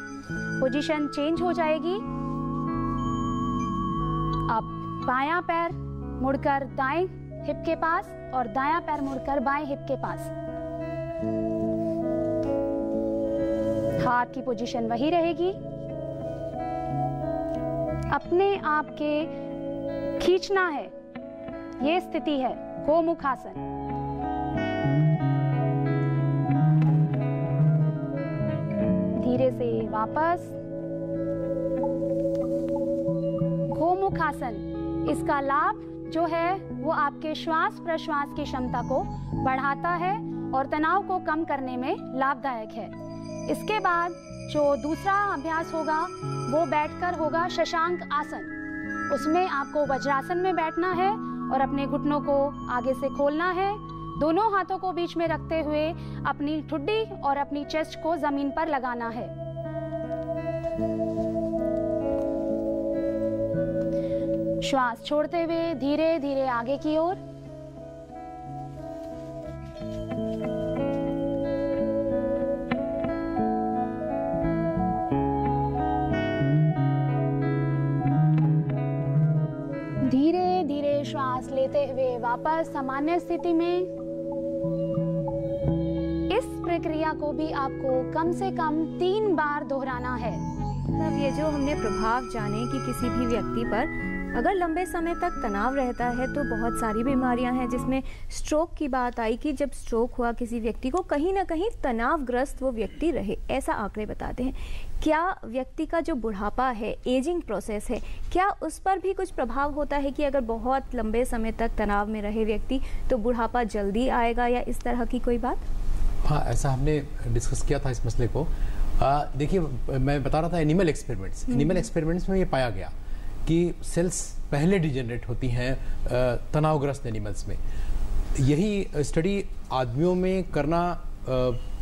Speaker 6: पोजीशन चेंज हो जाएगी। अब बायां पैर मुड़कर दाएं हिप के पास और दायां पैर मुड़कर बाएं हिप के पास। हाथ की पोजीशन वही रहेगी। अपने आप के खींचना है, ये स्थिति है गोमुख आसन। धीरे से वापस। गोमुख आसन, इसका लाभ जो है वो आपके श्वास प्रश्वास की क्षमता को बढ़ाता है और तनाव को कम करने में लाभदायक है। इसके बाद जो दूसरा अभ्यास होगा वो बैठकर होगा शशांक आसन। उसमें आपको वज्रासन में बैठना है और अपने घुटनों को आगे से खोलना है। दोनों हाथों को बीच में रखते हुए अपनी ठुड्डी और अपनी चेस्ट को जमीन पर लगाना है। श्वास छोड़ते हुए धीरे धीरे आगे की ओर। धीरे धीरे श्वास लेते हुए वापस सामान्य स्थिति में। इस प्रक्रिया को भी आपको कम से कम 3 बार दोहराना है।
Speaker 2: तब ये जो हमने प्रभाव जाने कि किसी भी व्यक्ति पर अगर लंबे समय तक तनाव रहता है तो बहुत सारी बीमारियां हैं, जिसमें स्ट्रोक की बात आई कि जब स्ट्रोक हुआ किसी व्यक्ति को कहीं ना कहीं तनावग्रस्त वो व्यक्ति रहे, ऐसा आंकड़े बताते हैं। क्या व्यक्ति का जो बुढ़ापा है, एजिंग प्रोसेस है, क्या उस पर भी कुछ प्रभाव होता है कि अगर बहुत लंबे समय तक तनाव में रहे व्यक्ति तो बुढ़ापा जल्दी आएगा या इस तरह की कोई बात?
Speaker 3: हाँ, ऐसा हमने डिस्कस किया था इस मसले को। देखिए, मैं बता रहा था एनिमल एक्सपेरिमेंट्स में ये पाया गया कि सेल्स पहले डिजेनरेट होती हैं तनावग्रस्त एनिमल्स में। यही स्टडी आदमियों में करना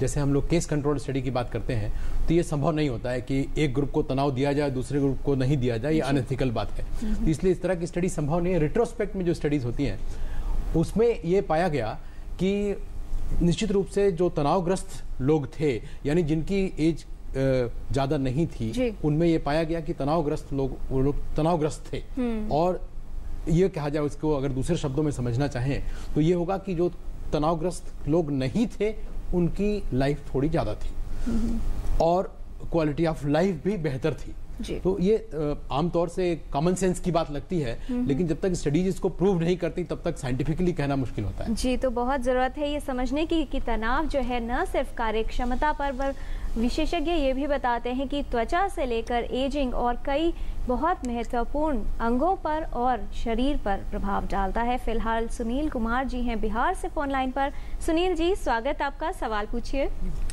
Speaker 3: जैसे हम लोग केस कंट्रोल स्टडी की बात करते हैं तो ये संभव नहीं होता है कि एक ग्रुप को तनाव दिया जाए दूसरे ग्रुप को नहीं दिया जाए, ये अनएथिकल बात है। तो इसलिए इस तरह की स्टडी संभव नहीं है। रिट्रोस्पेक्ट में जो स्टडीज होती हैं उसमें ये पाया गया कि निश्चित रूप से जो तनावग्रस्त लोग थे, यानी जिनकी एज ज्यादा नहीं थी, उनमें ये पाया गया कि तनावग्रस्त लोग, वो लोग तनावग्रस्त थे। और ये कहा जाए, उसको अगर दूसरे शब्दों में समझना चाहें तो ये होगा कि जो तनावग्रस्त लोग नहीं थे उनकी लाइफ थोड़ी ज्यादा थी और क्वालिटी ऑफ लाइफ भी बेहतर थी। तो ये आमतौर से कॉमन सेंस की बात लगती है, लेकिन जब तक स्टडीज इसको प्रूव नहीं करती तब तक साइंटिफिकली कहना मुश्किल होता है।
Speaker 2: जी, तो बहुत जरूरत है ये समझने की कि तनाव जो है न सिर्फ कार्य क्षमता पर विशेषज्ञ ये भी बताते हैं कि त्वचा से लेकर एजिंग और कई बहुत महत्वपूर्ण अंगों पर और शरीर पर प्रभाव डालता है। फिलहाल सुनील कुमार जी हैं बिहार से फोन लाइन पर। सुनील जी, स्वागत आपका, सवाल पूछिए।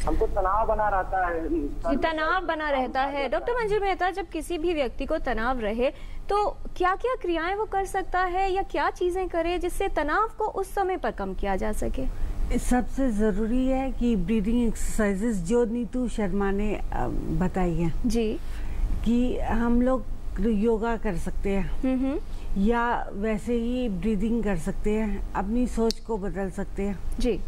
Speaker 8: हमको तनाव बना रहता है।
Speaker 2: तनाव बना रहता है। डॉक्टर मंजू मेहता, जब किसी भी व्यक्ति को तनाव रहे तो क्या क्या क्रियाएं वो कर सकता है या क्या चीजें करे जिससे तनाव को उस समय पर कम किया जा सके?
Speaker 4: सबसे ज़रूरी है कि ब्रीदिंग एक्सरसाइजेस जो नीतू शर्मा ने बताई है
Speaker 2: जी, कि
Speaker 4: हम लोग योगा कर सकते हैं या वैसे ही ब्रीदिंग कर सकते हैं, अपनी सोच को बदल सकते हैं
Speaker 2: जी।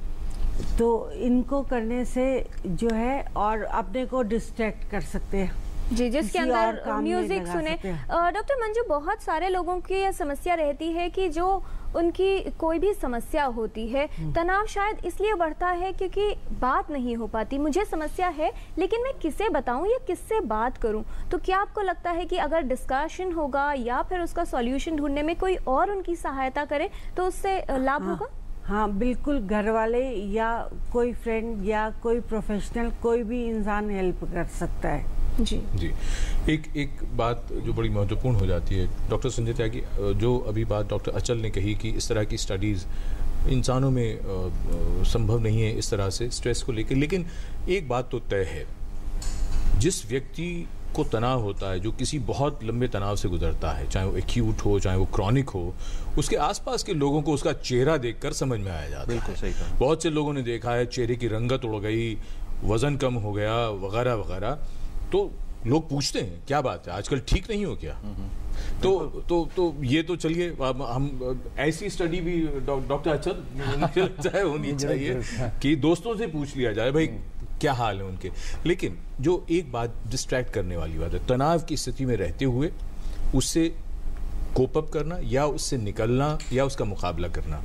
Speaker 4: तो इनको करने से जो है और अपने को डिस्ट्रैक्ट कर सकते हैं
Speaker 2: जी, जिसके अंदर म्यूजिक सुने। डॉक्टर मंजू, बहुत सारे लोगों की यह समस्या रहती है कि जो उनकी कोई भी समस्या होती है, तनाव शायद इसलिए बढ़ता है क्योंकि बात नहीं हो पाती। मुझे समस्या है लेकिन मैं किसे बताऊं या किससे बात करूं? तो क्या आपको लगता है कि अगर डिस्कशन होगा या फिर उसका सॉल्यूशन ढूंढने में कोई और उनकी सहायता करे तो उससे लाभ होगा?
Speaker 4: हाँ, बिल्कुल। घर वाले या कोई फ्रेंड या कोई प्रोफेशनल, कोई भी इंसान हेल्प कर सकता है।
Speaker 2: जी
Speaker 1: जी, एक बात जो बड़ी महत्वपूर्ण हो जाती है डॉक्टर संजय त्यागी, जो अभी बात डॉक्टर अचल ने कही कि इस तरह की स्टडीज़ इंसानों में संभव नहीं है इस तरह से स्ट्रेस को लेकर, लेकिन एक बात तो तय है, जिस व्यक्ति को तनाव होता है, जो किसी बहुत लंबे तनाव से गुजरता है, चाहे वो एक्यूट हो चाहे वो क्रॉनिक हो, उसके आसपास के लोगों को उसका चेहरा देखकर समझ में आया जाता है।
Speaker 5: बिल्कुल सही कहा।
Speaker 1: बहुत से लोगों ने देखा है चेहरे की रंगत उड़ गई, वजन कम हो गया वगैरह वगैरह, तो लोग पूछते हैं क्या बात है, आजकल ठीक नहीं हो क्या? तो ये तो चलिए, हम ऐसी स्टडी भी डॉक्टर अचल होनी चाहिए कि दोस्तों से पूछ लिया जाए भाई क्या हाल है उनके। लेकिन जो एक बात डिस्ट्रैक्ट करने वाली बात है, तनाव की स्थिति में रहते हुए उससे कोप अप करना या उससे निकलना या उसका मुकाबला करना।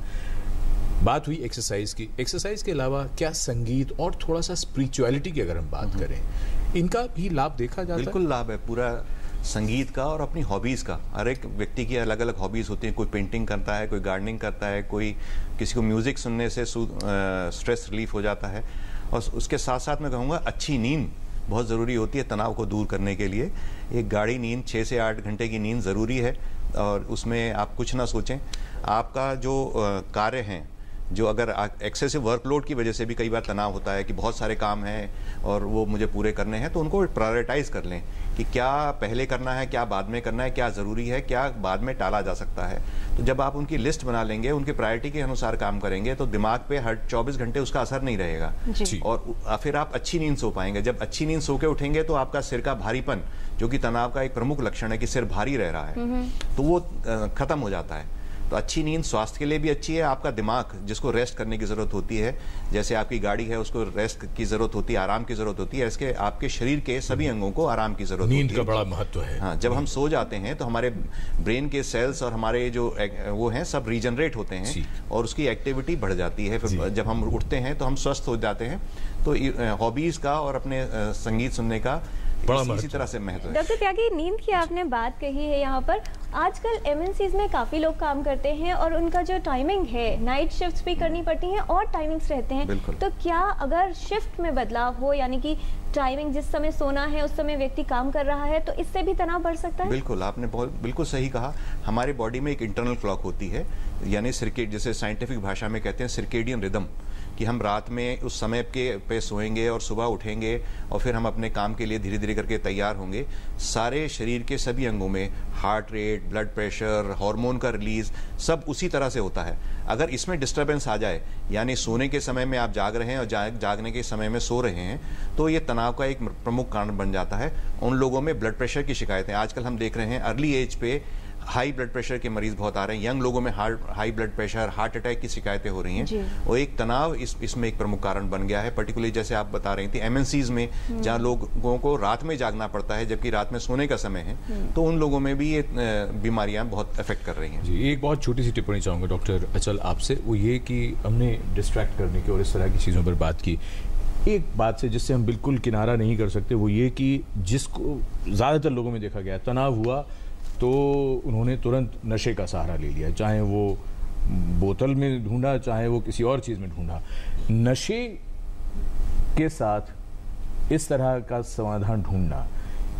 Speaker 1: बात हुई एक्सरसाइज की। एक्सरसाइज के अलावा क्या संगीत और थोड़ा सा स्पिरिचुअलिटी की अगर हम बात करें, इनका भी लाभ देखा जाता है?
Speaker 5: बिल्कुल लाभ है, पूरा संगीत का और अपनी हॉबीज़ का। हर एक व्यक्ति की अलग अलग हॉबीज़ होती हैं। कोई पेंटिंग करता है, कोई गार्डनिंग करता है, कोई किसी को म्यूज़िक सुनने से स्ट्रेस रिलीफ हो जाता है। और उसके साथ साथ मैं कहूँगा अच्छी नींद बहुत ज़रूरी होती है तनाव को दूर करने के लिए। एक गाढ़ी नींद 6 से 8 घंटे की नींद ज़रूरी है और उसमें आप कुछ ना सोचें। आपका जो कार्य हैं, जो अगर एक्सेसिव वर्कलोड की वजह से भी कई बार तनाव होता है कि बहुत सारे काम हैं और वो मुझे पूरे करने हैं, तो उनको प्रायोरिटाइज कर लें कि क्या पहले करना है, क्या बाद में करना है, क्या ज़रूरी है, क्या बाद में टाला जा सकता है। तो जब आप उनकी लिस्ट बना लेंगे, उनकी प्रायोरिटी के अनुसार काम करेंगे, तो दिमाग पे हर 24 घंटे उसका असर नहीं रहेगा और फिर आप अच्छी नींद सो पाएंगे। जब अच्छी नींद सो के उठेंगे तो आपका सिर का भारीपन, जो कि तनाव का एक प्रमुख लक्षण है कि सिर भारी रह रहा है, तो वो खत्म हो जाता है। तो अच्छी नींद स्वास्थ्य के लिए भी अच्छी है। आपका दिमाग, जिसको रेस्ट करने की ज़रूरत होती है, जैसे आपकी गाड़ी है उसको रेस्ट की ज़रूरत होती है, आराम की ज़रूरत होती है, इसके आपके शरीर के सभी अंगों को आराम की ज़रूरत होती है।
Speaker 1: नींद का बड़ा महत्व है।
Speaker 5: हाँ, जब हम सो जाते हैं तो हमारे ब्रेन के सेल्स और हमारे जो वो हैं सब रीजनरेट होते हैं और उसकी एक्टिविटी बढ़ जाती है। फिर जब हम उठते हैं तो हम स्वस्थ हो जाते हैं। तो हॉबीज़ का और अपने संगीत सुनने का इसी तरह से महत्व है।
Speaker 2: डॉक्टर त्यागी, नींद की आपने बात कही है, यहाँ पर आजकल एमएनसीज में काफी लोग काम करते हैं और उनका जो टाइमिंग है, नाइट शिफ्ट्स भी करनी पड़ती हैं और टाइमिंग्स रहते हैं, तो क्या अगर शिफ्ट में बदलाव हो, यानी कि टाइमिंग जिस समय सोना है उस समय व्यक्ति काम कर रहा है, तो इससे भी तनाव बढ़ सकता है?
Speaker 5: बिल्कुल, आपने बिल्कुल सही कहा। हमारे बॉडी में एक इंटरनल क्लॉक होती है, यानी सर्केड, जैसे साइंटिफिक भाषा में कहते हैं सर्केडियन रिदम, कि हम रात में उस समय के पे सोएंगे और सुबह उठेंगे और फिर हम अपने काम के लिए धीरे धीरे करके तैयार होंगे, सारे शरीर के सभी अंगों में heart rate, blood pressure, hormone का रिलीज सब उसी तरह से होता है। अगर इसमें डिस्टर्बेंस आ जाए, यानी सोने के समय में आप जाग रहे हैं और जागने के समय में सो रहे हैं, तो ये तनाव का एक प्रमुख कारण बन जाता है। उन लोगों में ब्लड प्रेशर की शिकायतें आजकल हम देख रहे हैं, अर्ली एज पे हाई ब्लड प्रेशर के मरीज बहुत आ रहे हैं, यंग लोगों में high blood pressure, heart attack की शिकायतें हो रही हैं। और एक तनाव इसमें एक प्रमुख कारण बन गया है। पर्टिकुलरली जैसे आप बता रही थी एमएनसीज में, जहां लोगों को रात में जागना पड़ता है जबकि रात में सोने का समय है, तो उन लोगों में भी ये बीमारियां बहुत अफेक्ट कर रही हैं।
Speaker 1: जी, एक बहुत छोटी सी टिप्पणी चाहूंगा डॉक्टर अचल आपसे, वो ये कि हमने डिस्ट्रैक्ट करने की और इस तरह की चीज़ों पर बात की। एक बात से जिससे हम बिल्कुल किनारा नहीं कर सकते वो ये कि जिसको ज़्यादातर लोगों में देखा गया तनाव हुआ तो उन्होंने तुरंत नशे का सहारा ले लिया, चाहे वो बोतल में ढूंढा, चाहे वो किसी और चीज़ में ढूंढा। नशे के साथ इस तरह का समाधान ढूंढना,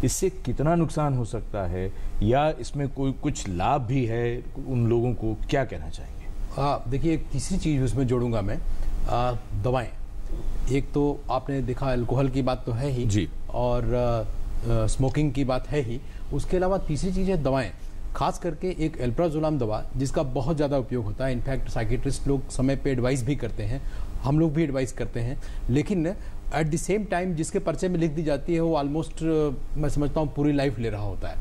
Speaker 1: इससे कितना नुकसान हो सकता है या इसमें कोई कुछ लाभ भी है, उन लोगों को क्या कहना चाहेंगे?
Speaker 3: देखिए, एक तीसरी चीज़ उसमें जोड़ूंगा मैं, दवाएं। एक तो आपने देखा अल्कोहल की बात तो है ही
Speaker 1: जी,
Speaker 3: और स्मोकिंग की बात है ही, उसके अलावा तीसरी चीज़ है दवाएं। खास करके एक एल्प्राजोलाम दवा जिसका बहुत ज़्यादा उपयोग होता है। इनफैक्ट साइकेट्रिस्ट लोग समय पे एडवाइस भी करते हैं, हम लोग भी एडवाइस करते हैं, लेकिन एट द सेम टाइम जिसके पर्चे में लिख दी जाती है वो ऑलमोस्ट मैं समझता हूँ पूरी लाइफ ले रहा होता है,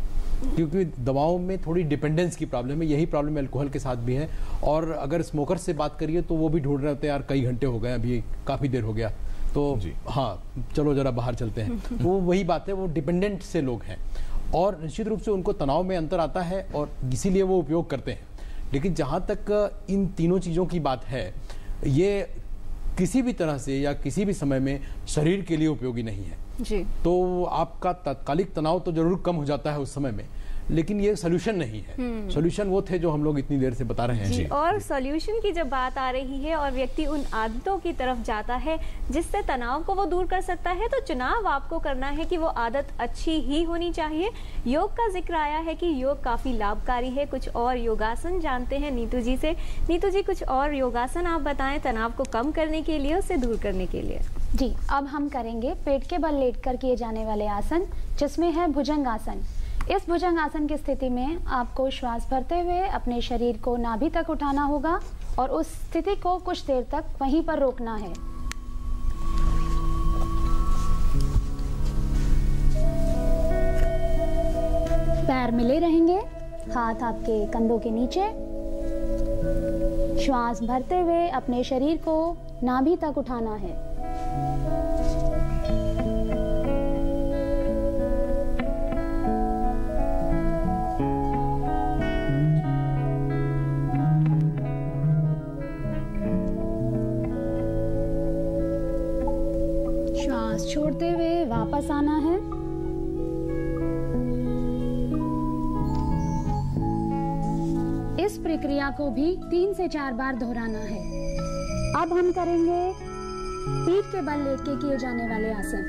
Speaker 3: क्योंकि दवाओं में थोड़ी डिपेंडेंस की प्रॉब्लम है। यही प्रॉब्लम अल्कोहल के साथ भी है। और अगर स्मोकर से बात करिए तो वो भी ढूंढ रहे होते हैं, यार कई घंटे हो गए, अभी काफ़ी देर हो गया, तो हाँ चलो जरा बाहर चलते हैं। वो वही बात है, वो डिपेंडेंट से लोग हैं और निश्चित रूप से उनको तनाव में अंतर आता है और इसीलिए वो उपयोग करते हैं। लेकिन जहाँ तक इन तीनों चीज़ों की बात है, ये किसी भी तरह से या किसी भी समय में शरीर के लिए उपयोगी नहीं है
Speaker 2: जी।
Speaker 3: तो आपका तात्कालिक तनाव तो जरूर कम हो जाता है उस समय में, लेकिन ये सोल्यूशन नहीं है। सोल्यूशन वो थे जो हम लोग इतनी देर से बता रहे हैं
Speaker 2: जी। और सोल्यूशन की जब बात आ रही है और व्यक्ति उन आदतों की तरफ जाता है जिससे तनाव को वो दूर कर सकता है, तो चुनाव आपको करना है कि वो आदत अच्छी ही होनी चाहिए। योग का जिक्र आया है कि योग काफी लाभकारी है। कुछ और योगासन जानते हैं नीतू जी से। नीतू जी, कुछ और योगासन आप बताएं तनाव को कम करने के लिए, उससे दूर करने के लिए।
Speaker 6: जी, अब हम करेंगे पेट के बल लेटकर किए जाने वाले आसन, जिसमें है भुजंगासन। इस भुजंगासन की स्थिति में आपको श्वास भरते हुए अपने शरीर को नाभि तक उठाना होगा और उस स्थिति को कुछ देर तक वहीं पर रोकना है। पैर मिले रहेंगे, हाथ आपके कंधों के नीचे। श्वास भरते हुए अपने शरीर को नाभि तक उठाना है। छोड़ते हुए वापस आना है। इस प्रक्रिया को भी 3 से 4 बार दोहराना है। अब हम करेंगे पीठ के बल लेट के किए जाने वाले आसन।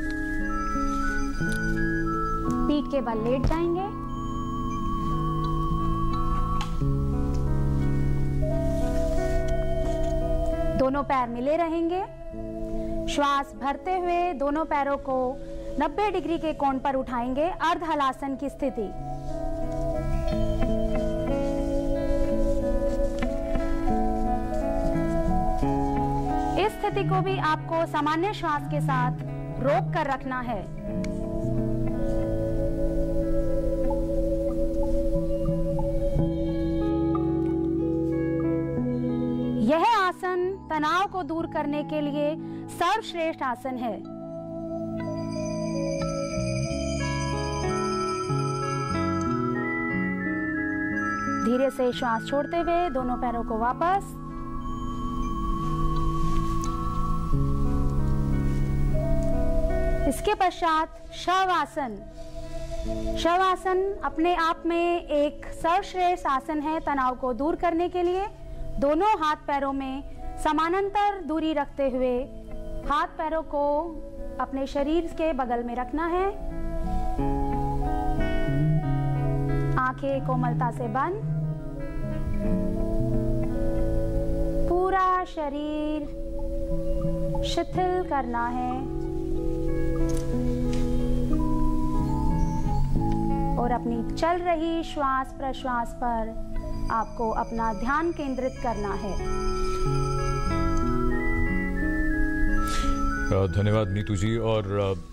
Speaker 6: पीठ के बल लेट जाएंगे, दोनों पैर मिले रहेंगे। श्वास भरते हुए दोनों पैरों को 90 डिग्री के कोण पर उठाएंगे, अर्ध हलासन की स्थिति। इस स्थिति को भी आपको सामान्य श्वास के साथ रोक कर रखना है। यह आसन तनाव को दूर करने के लिए सर्वश्रेष्ठ आसन है। धीरे से श्वास छोड़ते हुए दोनों पैरों को वापस। इसके पश्चात शवासन। शवासन अपने आप में एक सर्वश्रेष्ठ आसन है तनाव को दूर करने के लिए। दोनों हाथ पैरों में समानांतर दूरी रखते हुए हाथ पैरों को अपने शरीर के बगल में रखना है। आंखें कोमलता से बंद। पूरा शरीर शिथिल करना है और अपनी चल रही श्वास प्रश्वास पर आपको अपना ध्यान केंद्रित करना है।
Speaker 1: धन्यवाद नीतू जी। और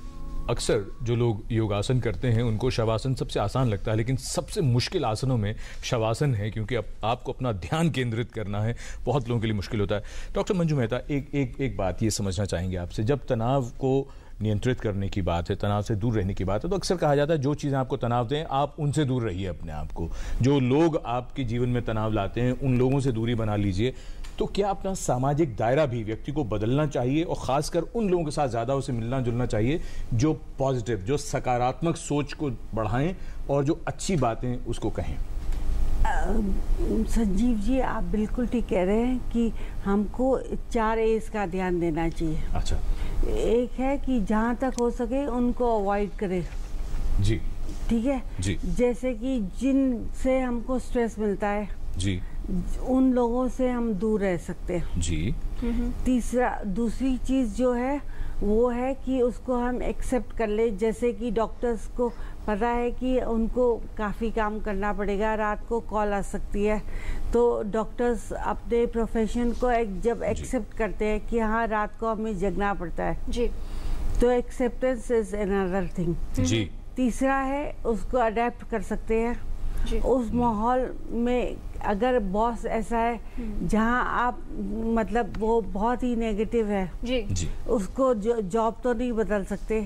Speaker 1: अक्सर जो लोग योगासन करते हैं उनको शवासन सबसे आसान लगता है, लेकिन सबसे मुश्किल आसनों में शवासन है, क्योंकि अब आपको अपना ध्यान केंद्रित करना है, बहुत लोगों के लिए मुश्किल होता है। डॉक्टर मंजू मेहता, एक बात ये समझना चाहेंगे आपसे, जब तनाव को नियंत्रित करने की बात है, तनाव से दूर रहने की बात है, तो अक्सर कहा जाता है जो चीज़ें आपको तनाव दें आप उनसे दूर रहिए अपने आप को। जो लोग आपके जीवन में तनाव लाते हैं उन लोगों से दूरी बना लीजिए। तो क्या अपना सामाजिक दायरा भी व्यक्ति को बदलना चाहिए और खासकर उन लोगों के साथ ज़्यादा उसे मिलना जुलना चाहिए जो पॉजिटिव, जो सकारात्मक सोच को बढ़ाएं और जो अच्छी बातें उसको कहें?
Speaker 4: संजीव जी, आप बिल्कुल ठीक कह रहे हैं कि हमको 4 A's का ध्यान देना चाहिए।
Speaker 1: अच्छा।
Speaker 4: एक है कि जहाँ तक हो सके उनको अवॉइड करें।
Speaker 1: जी।
Speaker 4: ठीक है
Speaker 1: जी।
Speaker 4: जैसे कि जिनसे हमको स्ट्रेस मिलता है
Speaker 1: जी,
Speaker 4: उन लोगों से हम दूर रह सकते हैं।
Speaker 1: जी।
Speaker 4: दूसरी चीज़ जो है वो है कि उसको हम एक्सेप्ट कर ले। जैसे कि डॉक्टर्स को पता है कि उनको काफ़ी काम करना पड़ेगा, रात को कॉल आ सकती है, तो डॉक्टर्स अपने प्रोफेशन को जब एक्सेप्ट करते हैं कि हाँ रात को हमें जगना पड़ता है
Speaker 2: जी,
Speaker 4: तो एक्सेप्टेंस इज अनदर थिंग।
Speaker 1: जी।
Speaker 4: तीसरा है उसको अडेप्ट कर सकते हैं
Speaker 2: जी।
Speaker 4: उस माहौल में। अगर बॉस ऐसा है जहाँ आप मतलब वो बहुत ही नेगेटिव है
Speaker 2: जी,
Speaker 1: जी।
Speaker 4: उसको जॉब तो नहीं बदल सकते,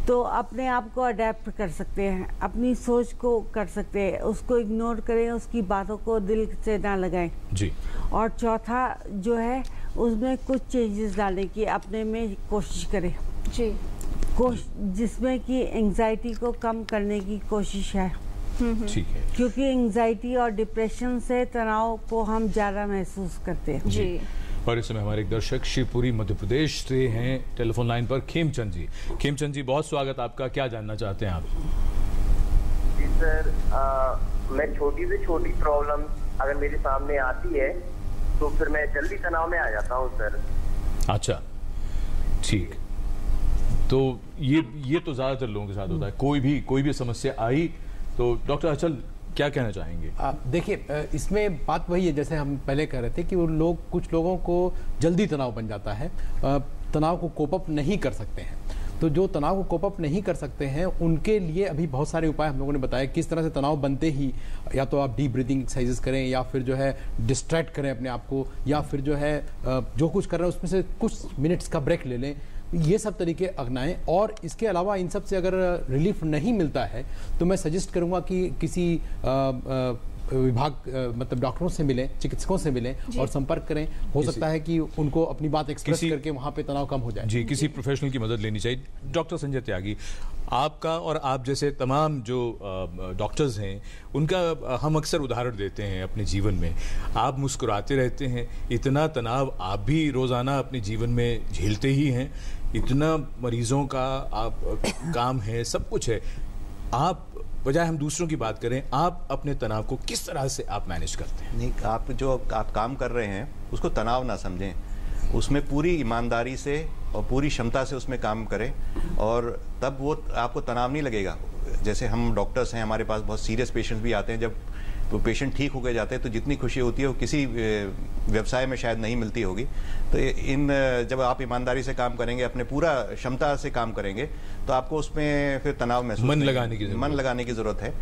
Speaker 4: तो अपने आप को अडेप्ट कर सकते हैं, अपनी सोच को कर सकते हैं, उसको इग्नोर करें, उसकी बातों को दिल से ना लगाएं।
Speaker 1: जी।
Speaker 4: और चौथा जो है उसमें कुछ चेंजेस लाने की अपने में कोशिश करें
Speaker 2: जी,
Speaker 4: जिसमें कि एंजाइटी को कम करने की कोशिश है।
Speaker 1: ठीक है।
Speaker 4: क्योंकि एंजाइटी और डिप्रेशन से तनाव को हम ज़्यादा महसूस करते हैं।
Speaker 2: जी।
Speaker 1: और इस समय हमारे एक दर्शक शिवपुरी मध्य प्रदेश से हैं टेलीफोन लाइन पर, खेमचंद जी। खेमचंद जी, बहुत स्वागत आपका, क्या जानना चाहते हैं आप?
Speaker 8: जी सर, मैं छोटी से छोटी प्रॉब्लम अगर मेरे सामने आती है तो फिर मैं जल्दी तनाव में आ जाता हूँ सर।
Speaker 1: अच्छा, ठीक। तो ये तो ज्यादातर लोगों के साथ होता है, कोई भी समस्या आई तो डॉक्टर अचल क्या कहना चाहेंगे?
Speaker 3: देखिए, इसमें बात वही है जैसे हम पहले कह रहे थे कि कुछ लोगों को जल्दी तनाव बन जाता है, तनाव को कोप अप नहीं कर सकते हैं। तो जो तनाव को कोप अप नहीं कर सकते हैं उनके लिए अभी बहुत सारे उपाय हम लोगों ने बताए किस तरह से तनाव बनते ही या तो आप डीप ब्रीदिंग एक्सरसाइजेस करें या फिर जो है डिस्ट्रैक्ट करें अपने आप को, या फिर जो है जो कुछ कर रहे हैं उसमें से कुछ मिनट्स का ब्रेक ले लें। ये सब तरीके अपनाएं। और इसके अलावा इन सब से अगर रिलीफ नहीं मिलता है तो मैं सजेस्ट करूंगा कि किसी विभाग मतलब डॉक्टरों से मिलें, चिकित्सकों से मिलें और संपर्क करें। हो सकता है कि उनको अपनी बात एक्सप्रेस करके वहां पे तनाव कम हो जाए।
Speaker 1: जी, किसी प्रोफेशनल की मदद लेनी चाहिए। डॉक्टर संजय त्यागी, आपका और आप जैसे तमाम जो डॉक्टर्स हैं उनका हम अक्सर उदाहरण देते हैं अपने जीवन में। आप मुस्कुराते रहते हैं, इतना तनाव आप भी रोजाना अपने जीवन में झेलते ही हैं, इतना मरीजों का आप काम है, सब कुछ है। आप बजाय हम दूसरों की बात करें, आप अपने तनाव को किस तरह से आप मैनेज करते हैं?
Speaker 5: नहीं, आप काम कर रहे हैं उसको तनाव ना समझें, उसमें पूरी ईमानदारी से और पूरी क्षमता से उसमें काम करें और तब वो आपको तनाव नहीं लगेगा। जैसे हम डॉक्टर्स हैं, हमारे पास बहुत सीरियस पेशेंट्स भी आते हैं, जब वो पेशेंट ठीक होकर जाते हैं तो जितनी खुशी होती है वो किसी व्यवसाय में शायद नहीं मिलती होगी। तो जब आप ईमानदारी से काम करेंगे, अपने पूरा क्षमता से काम करेंगे तो आपको उसमें फिर तनाव महसूस
Speaker 1: मन लगाने की जरूरत
Speaker 5: है।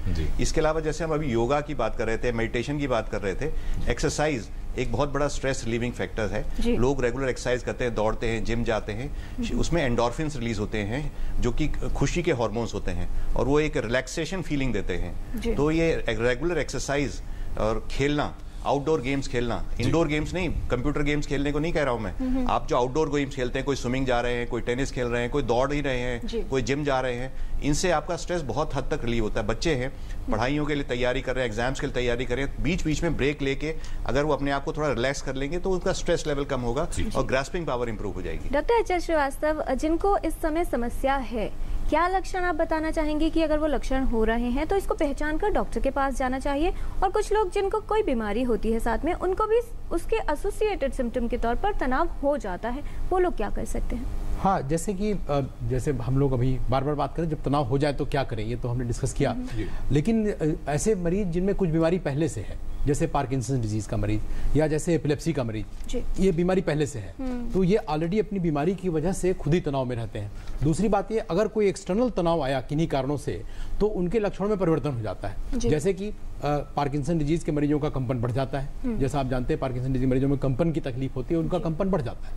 Speaker 5: इसके अलावा जैसे हम अभी योगा की बात कर रहे थे, मेडिटेशन की बात कर रहे थे, एक्सरसाइज एक बहुत बड़ा स्ट्रेस रिलीविंग फैक्टर है। लोग रेगुलर एक्सरसाइज करते हैं, दौड़ते हैं, जिम जाते हैं, उसमें एंडोर्फिन्स रिलीज होते हैं जो कि खुशी के हार्मोन्स होते हैं और वो एक रिलैक्सेशन फीलिंग देते हैं। तो ये रेगुलर एक्सरसाइज और खेलना, आउटडोर गेम्स खेलना, इंडोर गेम्स नहीं, कंप्यूटर गेम्स खेलने को नहीं कह रहा हूं मैं, आप जो आउटडोर गेम्स खेलते हैं, कोई स्विमिंग जा रहे हैं, कोई टेनिस खेल रहे हैं, कोई दौड़ ही रहे हैं, कोई जिम जा रहे हैं, इनसे आपका स्ट्रेस बहुत हद तक रिलीव होता है। बच्चे हैं, पढ़ाइयों के लिए तैयारी कर रहे हैं, एग्जाम्स के लिए तैयारी कर रहे हैं, बीच बीच में ब्रेक लेके अगर वो अपने आप को थोड़ा रिलैक्स कर लेंगे तो उनका स्ट्रेस लेवल कम होगा और ग्रास्पिंग पावर इंप्रूव हो जाएगी।
Speaker 2: डॉक्टर अचल श्रीवास्तव, जिनको इस समय समस्या है क्या लक्षण आप बताना चाहेंगे कि अगर वो लक्षण हो रहे हैं तो इसको पहचान कर डॉक्टर के पास जाना चाहिए, और कुछ लोग जिनको कोई बीमारी होती है साथ में उनको भी उसके एसोसिएटेड सिम्टम के तौर पर तनाव हो जाता है, वो लोग क्या कर सकते हैं?
Speaker 3: हाँ, जैसे हम लोग अभी बार बार बात करें जब तनाव हो जाए तो क्या करें, ये तो हमने डिस्कस किया। लेकिन ऐसे मरीज जिनमें कुछ बीमारी पहले से है, जैसे पार्किंसन डिजीज का मरीज या जैसे एपिलेप्सी का मरीज, ये बीमारी पहले से है तो ये ऑलरेडी अपनी बीमारी की वजह से खुद ही तनाव में रहते हैं। दूसरी बात ये, अगर कोई एक्सटर्नल तनाव आया किन्हीं कारणों से तो उनके लक्षणों में परिवर्तन हो जाता है। जैसे कि पार्किंसन डिजीज के मरीजों का कंपन बढ़ जाता है, जैसा आप जानते हैं पार्किंसन डिजीज मरीजों में कंपन की तकलीफ होती है, उनका कंपन बढ़ जाता है।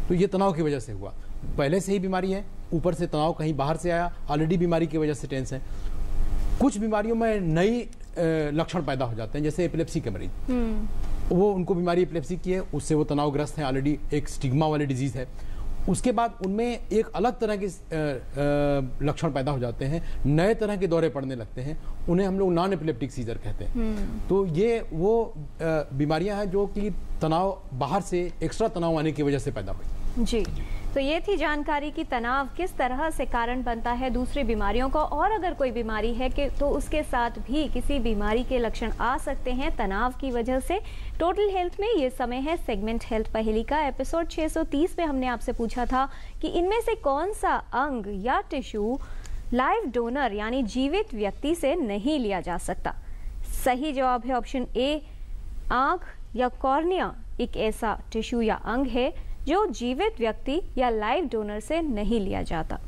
Speaker 3: तो ये तनाव की वजह से हुआ, पहले से ही बीमारी है, ऊपर से तनाव कहीं बाहर से आया, ऑलरेडी बीमारी की वजह से टेंस है। कुछ बीमारियों में नई लक्षण पैदा हो जाते हैं, जैसे एपिलेप्सी के मरीज, वो उनको बीमारी एपिलेप्सी की है, उससे वो तनावग्रस्त है, ऑलरेडी एक स्टिग्मा वाली डिजीज है। उसके बाद उनमें एक अलग तरह के लक्षण पैदा हो जाते हैं, नए तरह के दौरे पड़ने लगते हैं, उन्हें हम लोग नॉन एपिलेप्टिक सीजर कहते हैं। तो ये वो बीमारियां हैं जो कि तनाव बाहर से एक्स्ट्रा तनाव आने की वजह से पैदा हुई।
Speaker 2: जी, तो ये थी जानकारी कि तनाव किस तरह से कारण बनता है दूसरी बीमारियों को, और अगर कोई बीमारी है कि तो उसके साथ भी किसी बीमारी के लक्षण आ सकते हैं तनाव की वजह से। टोटल हेल्थ में ये समय है सेगमेंट हेल्थ पहेली का। एपिसोड 630 में हमने आपसे पूछा था कि इनमें से कौन सा अंग या टिश्यू लाइव डोनर यानी जीवित व्यक्ति से नहीं लिया जा सकता। सही जवाब है ऑप्शन ए, आंख या कॉर्निया एक ऐसा टिश्यू या अंग है जो जीवित व्यक्ति या लाइव डोनर से नहीं लिया जाता।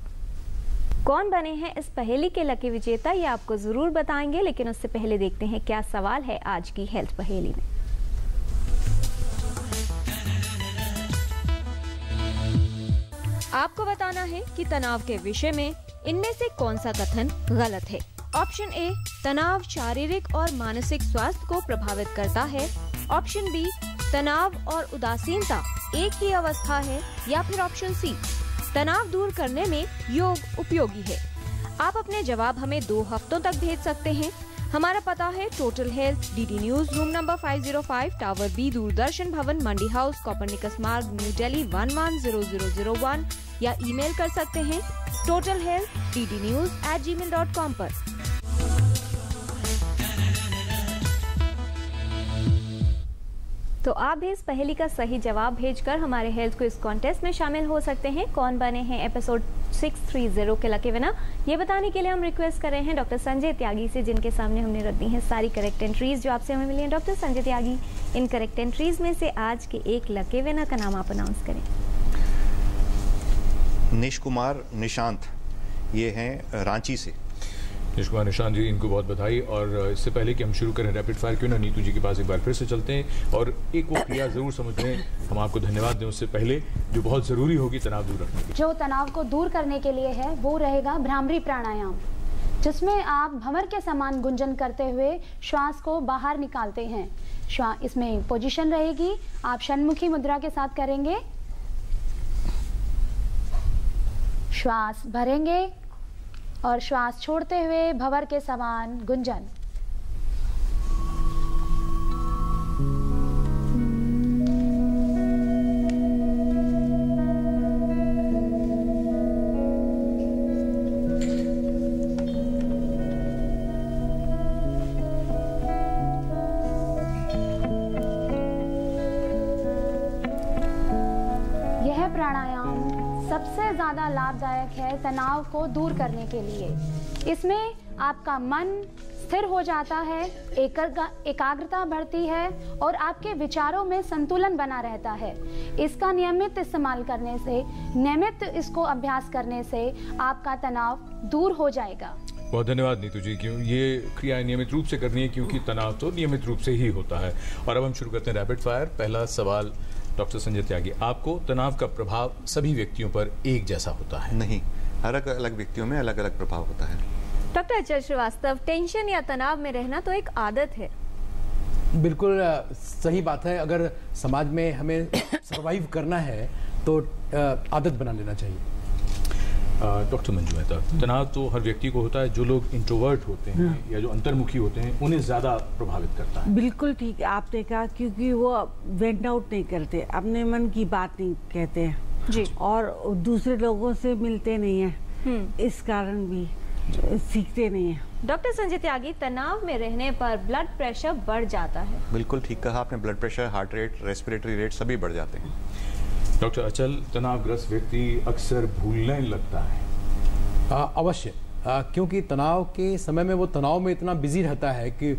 Speaker 2: कौन बने हैं इस पहेली के लकी विजेता, ये आपको जरूर बताएंगे, लेकिन उससे पहले देखते हैं क्या सवाल है आज की हेल्थ पहेली में। आपको बताना है कि तनाव के विषय में इनमें से कौन सा कथन गलत है। ऑप्शन ए, तनाव शारीरिक और मानसिक स्वास्थ्य को प्रभावित करता है। ऑप्शन बी, तनाव और उदासीनता एक ही अवस्था है। या फिर ऑप्शन सी, तनाव दूर करने में योग उपयोगी है। आप अपने जवाब हमें 2 हफ्तों तक भेज सकते हैं। हमारा पता है total health, DD news, room number 505, tower B, Doordarshan Bhawan, Mandi house, Copernicus Marg, New Delhi 110001, या ईमेल कर सकते हैं totalhealth@gmail.com पर। तो आप भी इस पहेली का सही जवाब भेजकर हमारे हेल्थ को इस कॉन्टेस्ट में शामिल हो सकते हैं। कौन बने हैं एपिसोड 630 के लकी विनर, ये बताने के लिए हम रिक्वेस्ट कर रहे हैं डॉक्टर संजय त्यागी से, जिनके सामने हमने रख दी हैं सारी करेक्ट एंट्रीज जो आपसे हमें मिली हैं। Doctor Sanjay Tyagi, in correct entries में से आज के एक लकी विनर का नाम आप अनाउंस करें।
Speaker 5: निश कुमार निशांत, ये हैं रांची से।
Speaker 1: निश कुमार निशांत जी, इनको बहुत बधाई। और इससे पहले कि हम शुरू करें रैपिड फायर, क्यों ना नीतू जी के पास एक बार फिर से चलते हैं और एक वो क्रिया जरूर समझ लें, हम आपको धन्यवाद दें उससे पहले, जो बहुत ज़रूरी होगी तनाव दूर रखने के लिए।
Speaker 6: जो तनाव को दूर करने के लिए है वो रहेगा भ्रामरी प्राणायाम, जिसमें आप भंवर के समान गुंजन करते हुए श्वास को बाहर निकालते हैं। इसमें पोजीशन रहेगी, आप षण्मुखी मुद्रा के साथ करेंगे। श्वास भरेंगे और श्वास छोड़ते हुए भंवर के समान गुंजन। यह प्राणायाम सबसे ज़्यादा लाभदायक है तनाव को दूर करने के लिए। इसमें आपका मन स्थिर हो जाता है, एकाग्रता बढ़ती है और आपके विचारों में संतुलन बना रहता है। इसका नियमित इस्तेमाल करने से, नियमित इसको अभ्यास करने से आपका तनाव दूर हो जाएगा।
Speaker 1: बहुत धन्यवाद नीतू जी, क्यों ये क्रिया नियमित रूप से करनी है, क्योंकि तनाव तो नियमित रूप से ही होता है। और अब हम शुरू करते हैं रैपिड फायर। पहला सवाल डॉक्टर संजय त्यागी, आपको तनाव का प्रभाव सभी व्यक्तियों पर एक जैसा होता है?
Speaker 5: नहीं, अलग अलग व्यक्तियों में अलग अलग प्रभाव होता है।
Speaker 2: डॉक्टर अचल श्रीवास्तव, टेंशन या तनाव में रहना तो एक आदत है।
Speaker 3: बिल्कुल सही बात है। अगर समाज में हमें सर्वाइव करना है तो आदत बना लेना चाहिए।
Speaker 1: डॉक्टर मंजू मेहता, तनाव तो हर व्यक्ति को होता है। जो लोग इंट्रोवर्ट होते हैं या जो अंतर्मुखी होते हैं उन्हें ज़्यादा प्रभावित करता है।
Speaker 4: बिल्कुल ठीक है आपने कहा, क्योंकि वो वेंट आउट नहीं करते, अपने मन की बात नहीं कहते हैं
Speaker 2: जी,
Speaker 4: और दूसरे लोगों से मिलते नहीं हैं। इस कारण भी सीखते नहीं है।
Speaker 2: डॉक्टर संजय त्यागी, तनाव में रहने पर ब्लड प्रेशर बढ़ जाता है।
Speaker 5: बिल्कुल ठीक कहा आपने, blood pressure, heart rate, respiratory rate सभी बढ़ जाते हैं।
Speaker 1: डॉक्टर अचल, तनावग्रस्त व्यक्ति अक्सर भूलने लगता है।
Speaker 3: अवश्य, क्योंकि तनाव के समय में वो तनाव में इतना बिजी रहता है कि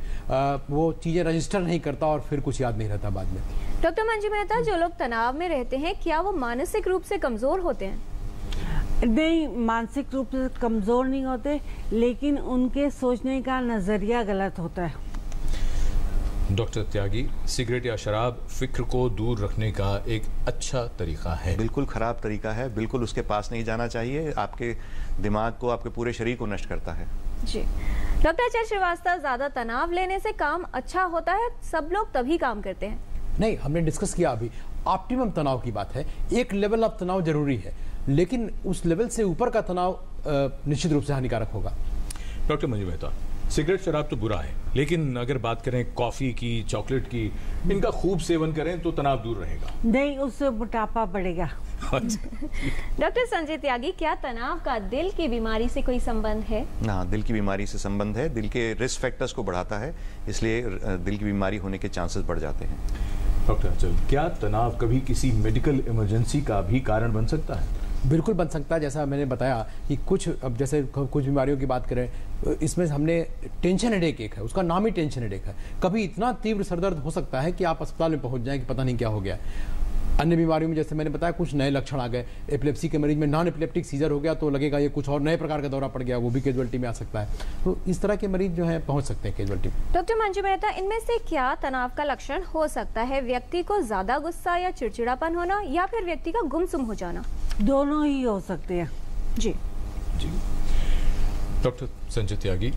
Speaker 3: वो चीज़ें रजिस्टर नहीं करता और फिर कुछ याद नहीं रहता बाद में।
Speaker 2: डॉक्टर मंजू मेहता, जो लोग तनाव में रहते हैं, क्या वो मानसिक रूप से कमजोर होते हैं?
Speaker 4: नहीं, मानसिक रूप से कमजोर नहीं होते, लेकिन उनके सोचने का नजरिया गलत होता है।
Speaker 1: डॉक्टर त्यागी, सिगरेट या शराब फिक्र को दूर रखने का एक अच्छा तरीका है?
Speaker 5: बिल्कुल खराब तरीका है, बिल्कुल उसके पास नहीं जाना चाहिए। आपके दिमाग को, आपके पूरे शरीर को नष्ट करता है।
Speaker 2: जी। डॉक्टर अचल श्रीवास्तव, ज्यादा तनाव लेने से काम अच्छा होता है? सब लोग तभी काम करते हैं?
Speaker 3: नहीं, हमने डिस्कस किया अभी, ऑप्टिमम तनाव की बात है। एक लेवल ऑफ तनाव जरूरी है, लेकिन उस लेवल से ऊपर का तनाव निश्चित रूप से हानिकारक होगा।
Speaker 1: डॉक्टर मंजू मेहता, सिगरेट शराब तो बुरा है, लेकिन अगर बात करें कॉफी की, चॉकलेट की, इनका खूब सेवन करें तो तनाव दूर रहेगा?
Speaker 4: नहीं, उससे मोटापा बढ़ेगा।
Speaker 2: डॉक्टर संजय त्यागी, क्या तनाव का दिल की बीमारी से कोई संबंध है?
Speaker 5: हाँ, दिल की बीमारी से संबंध है। दिल के रिस्क फैक्टर्स को बढ़ाता है, इसलिए दिल की बीमारी होने के चांसेस बढ़ जाते हैं।
Speaker 1: डॉक्टर अचल, क्या तनाव कभी किसी मेडिकल इमरजेंसी का भी कारण बन सकता है?
Speaker 3: बिल्कुल बन सकता है। जैसा मैंने बताया कि कुछ, अब जैसे कुछ बीमारियों की बात करें, इसमें हमने टेंशन हेडेक एक है, उसका नाम ही टेंशन हेडेक है। कभी इतना तीव्र सरदर्द हो सकता है कि आप अस्पताल में पहुंच जाएं कि पता नहीं क्या हो गया। अन्य बीमारियों में जैसे मैंने बताया कुछ नए लक्षण आ गए। एपिलेप्सी के मरीज में नॉन एपिलेप्टिक सीजर हो गया तो लगेगा ये कुछ और नए प्रकार का दौरा पड़ गया, वो भी कैजुअलिटी में आ सकता है। तो इस तरह के मरीज जो है पहुंच सकते हैं कैजुअलिटी में।
Speaker 2: डॉक्टर मंजू मेहता, इनमें से क्या तनाव का लक्षण हो सकता है? व्यक्ति को ज्यादा गुस्सा या चिड़चिड़ापन होना, या फिर व्यक्ति का गुमसुम हो जाना?
Speaker 4: दोनों ही हो सकते हैं।
Speaker 2: जी।
Speaker 1: डॉक्टर संजय त्यागी,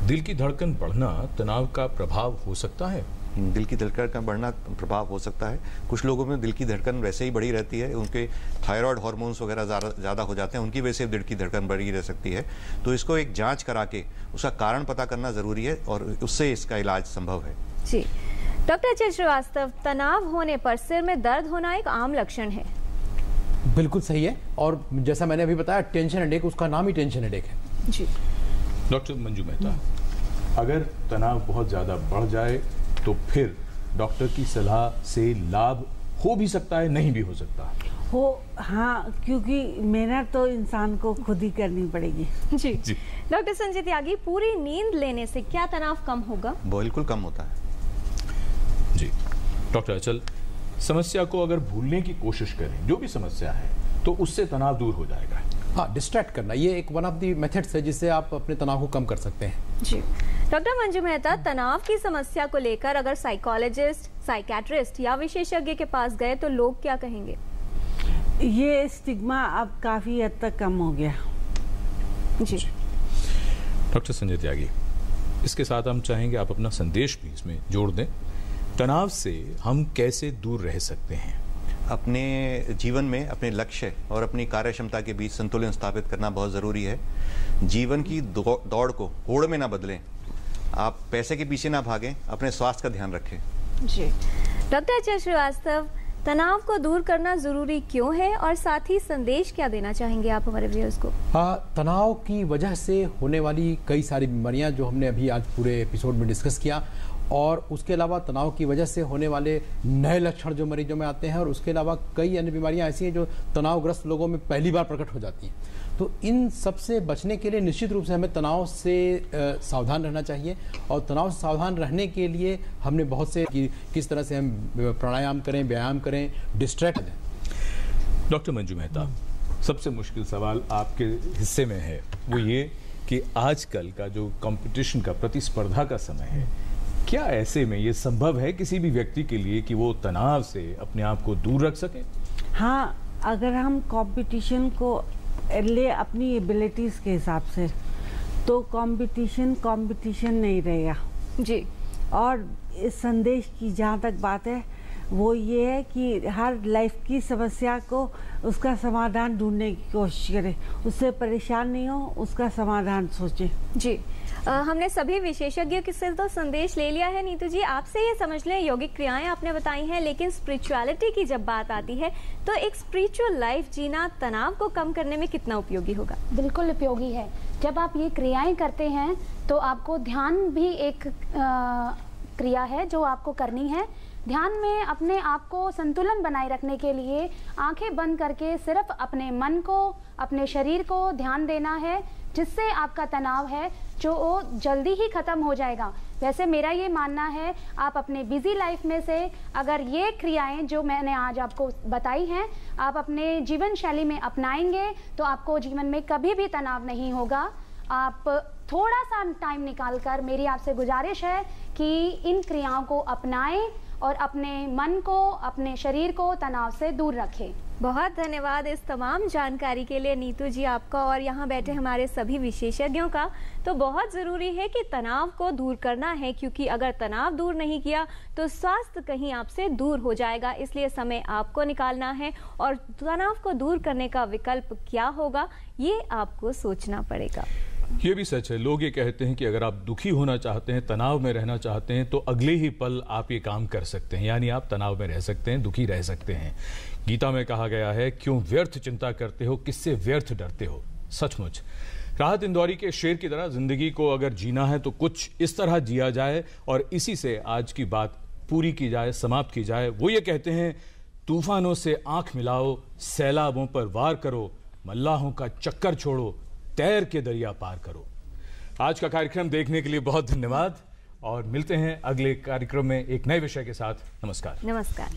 Speaker 1: दिल की धड़कन बढ़ना तनाव का प्रभाव हो सकता है?
Speaker 5: दिल की धड़कन का बढ़ना प्रभाव हो सकता है। कुछ लोगों में दिल की धड़कन वैसे ही बढ़ी रहती है, उनके थायराइड हार्मोन्स वगैरह ज़्यादा हो जाते हैं, उनकी वजह से दिल की धड़कन बढ़ी रह सकती है। तो इसको एक जांच करा के उसका कारण पता करना ज़रूरी है और उससे इसका इलाज संभव है।
Speaker 2: जी। डॉक्टर अचल श्रीवास्तव, तनाव होने पर सिर में दर्द होना एक आम लक्षण है।
Speaker 3: बिल्कुल सही है, और जैसा मैंने अभी बताया टेंशन हेडेक, उसका नाम ही टेंशन हेडेक है।
Speaker 2: जी।
Speaker 1: डॉक्टर मंजू मेहता, अगर तनाव बहुत ज्यादा बढ़ जाए तो फिर डॉक्टर की सलाह से लाभ हो भी सकता है, नहीं भी हो सकता
Speaker 4: हो। हाँ, क्योंकि मेहनत तो इंसान को खुद ही करनी पड़ेगी।
Speaker 2: जी। डॉक्टर संजय त्यागी, पूरी नींद लेने से क्या तनाव कम होगा?
Speaker 5: बिल्कुल कम होता है।
Speaker 1: जी। डॉक्टर अचल, समस्या को अगर भूलने की कोशिश करें, जो भी समस्या है, तो उससे तनाव दूर हो जाएगा।
Speaker 3: हाँ, डिस्ट्रैक्ट करना, ये एक वन ऑफ द मेथड्स है जिससे आप अपने तनाव को कम कर सकते हैं।
Speaker 2: जी। डॉक्टर मंजू मेहता, तनाव की समस्या को लेकर अगर साइकोलॉजिस्ट, साइकियाट्रिस्ट या विशेषज्ञ के पास गए तो लोग क्या कहेंगे?
Speaker 4: ये स्टिग्मा अब काफी हद तक कम हो गया।
Speaker 2: जी।
Speaker 1: डॉक्टर संजय त्यागी, इसके साथ हम चाहेंगे आप अपना संदेश भी इसमें जोड़ दें। तनाव से हम कैसे दूर रह सकते हैं?
Speaker 5: अपने जीवन में अपने लक्ष्य और अपनी कार्य क्षमता के बीच संतुलन स्थापित करना बहुत ज़रूरी है। जीवन की दौड़ को होड़ में ना बदलें, आप पैसे के पीछे ना भागें, अपने स्वास्थ्य का ध्यान रखें।
Speaker 2: जी। डॉक्टर अचल श्रीवास्तव, तनाव को दूर करना जरूरी क्यों है, और साथ ही संदेश क्या देना चाहेंगे आप हमारे व्यूअर्स को?
Speaker 3: तनाव की वजह से होने वाली कई सारी बीमारियां जो हमने अभी आज पूरे एपिसोड में डिस्कस किया, और उसके अलावा तनाव की वजह से होने वाले नए लक्षण जो मरीजों में आते हैं, और उसके अलावा कई अन्य बीमारियां ऐसी हैं जो तनावग्रस्त लोगों में पहली बार प्रकट हो जाती हैं। तो इन सब से बचने के लिए निश्चित रूप से हमें तनाव से सावधान रहना चाहिए, और तनाव से सावधान रहने के लिए हमने बहुत से किस तरह से हम प्राणायाम करें, व्यायाम करें, डिस्ट्रैक्ट दें।
Speaker 1: डॉक्टर मंजू मेहता, सबसे मुश्किल सवाल आपके हिस्से में है, वो ये कि आजकल का जो कंपटीशन का, प्रतिस्पर्धा का समय है, क्या ऐसे में ये संभव है किसी भी व्यक्ति के लिए कि वो तनाव से अपने आप को दूर रख सके?
Speaker 4: हाँ, अगर हम कंपटीशन को ले अपनी एबिलिटीज के हिसाब से, तो कंपटीशन नहीं रहेगा।
Speaker 2: जी।
Speaker 4: और इस संदेश की जहाँ तक बात है, वो ये है कि हर लाइफ की समस्या को उसका समाधान ढूंढने की कोशिश करें, उससे परेशान नहीं हो, उसका समाधान सोचें।
Speaker 2: जी। हमने सभी विशेषज्ञों से तो संदेश ले लिया है। नीतू जी, आपसे ये समझ लें, यौगिक क्रियाएं आपने बताई हैं, लेकिन स्पिरिचुअलिटी की जब बात आती है तो एक स्पिरिचुअल लाइफ जीना तनाव को कम करने में कितना उपयोगी होगा?
Speaker 6: बिल्कुल उपयोगी है। जब आप ये क्रियाएं करते हैं तो आपको ध्यान भी एक क्रिया है जो आपको करनी है। ध्यान में अपने आप को संतुलन बनाए रखने के लिए आंखें बंद करके सिर्फ अपने मन को, अपने शरीर को ध्यान देना है, जिससे आपका तनाव है जो वो जल्दी ही ख़त्म हो जाएगा। वैसे मेरा ये मानना है, आप अपने बिजी लाइफ में से अगर ये क्रियाएं जो मैंने आज आपको बताई हैं आप अपने जीवन शैली में अपनाएंगे तो आपको जीवन में कभी भी तनाव नहीं होगा। आप थोड़ा सा टाइम निकालकर, मेरी आपसे गुजारिश है कि इन क्रियाओं को अपनाएं और अपने मन को, अपने शरीर को तनाव से दूर रखें।
Speaker 2: बहुत धन्यवाद इस तमाम जानकारी के लिए नीतू जी आपका और यहाँ बैठे हमारे सभी विशेषज्ञों का। तो बहुत ज़रूरी है कि तनाव को दूर करना है, क्योंकि अगर तनाव दूर नहीं किया तो स्वास्थ्य कहीं आपसे दूर हो जाएगा। इसलिए समय आपको निकालना है और तनाव को दूर करने का विकल्प क्या होगा ये आपको सोचना पड़ेगा।
Speaker 1: ये भी सच है। लोग ये कहते हैं कि अगर आप दुखी होना चाहते हैं, तनाव में रहना चाहते हैं, तो अगले ही पल आप ये काम कर सकते हैं, यानी आप तनाव में रह सकते हैं, दुखी रह सकते हैं। गीता में कहा गया है, क्यों व्यर्थ चिंता करते हो, किससे व्यर्थ डरते हो। सचमुच राहत इंदौरी के शेर की तरह जिंदगी को अगर जीना है तो कुछ इस तरह जिया जाए और इसी से आज की बात पूरी की जाए, समाप्त की जाए। वो ये कहते हैं, तूफानों से आंख मिलाओ, सैलाबों पर वार करो, मल्लाहों का चक्कर छोड़ो, तैर के दरिया पार करो। आज का कार्यक्रम देखने के लिए बहुत धन्यवाद और मिलते हैं अगले कार्यक्रम में एक नए विषय के साथ। नमस्कार।
Speaker 2: नमस्कार।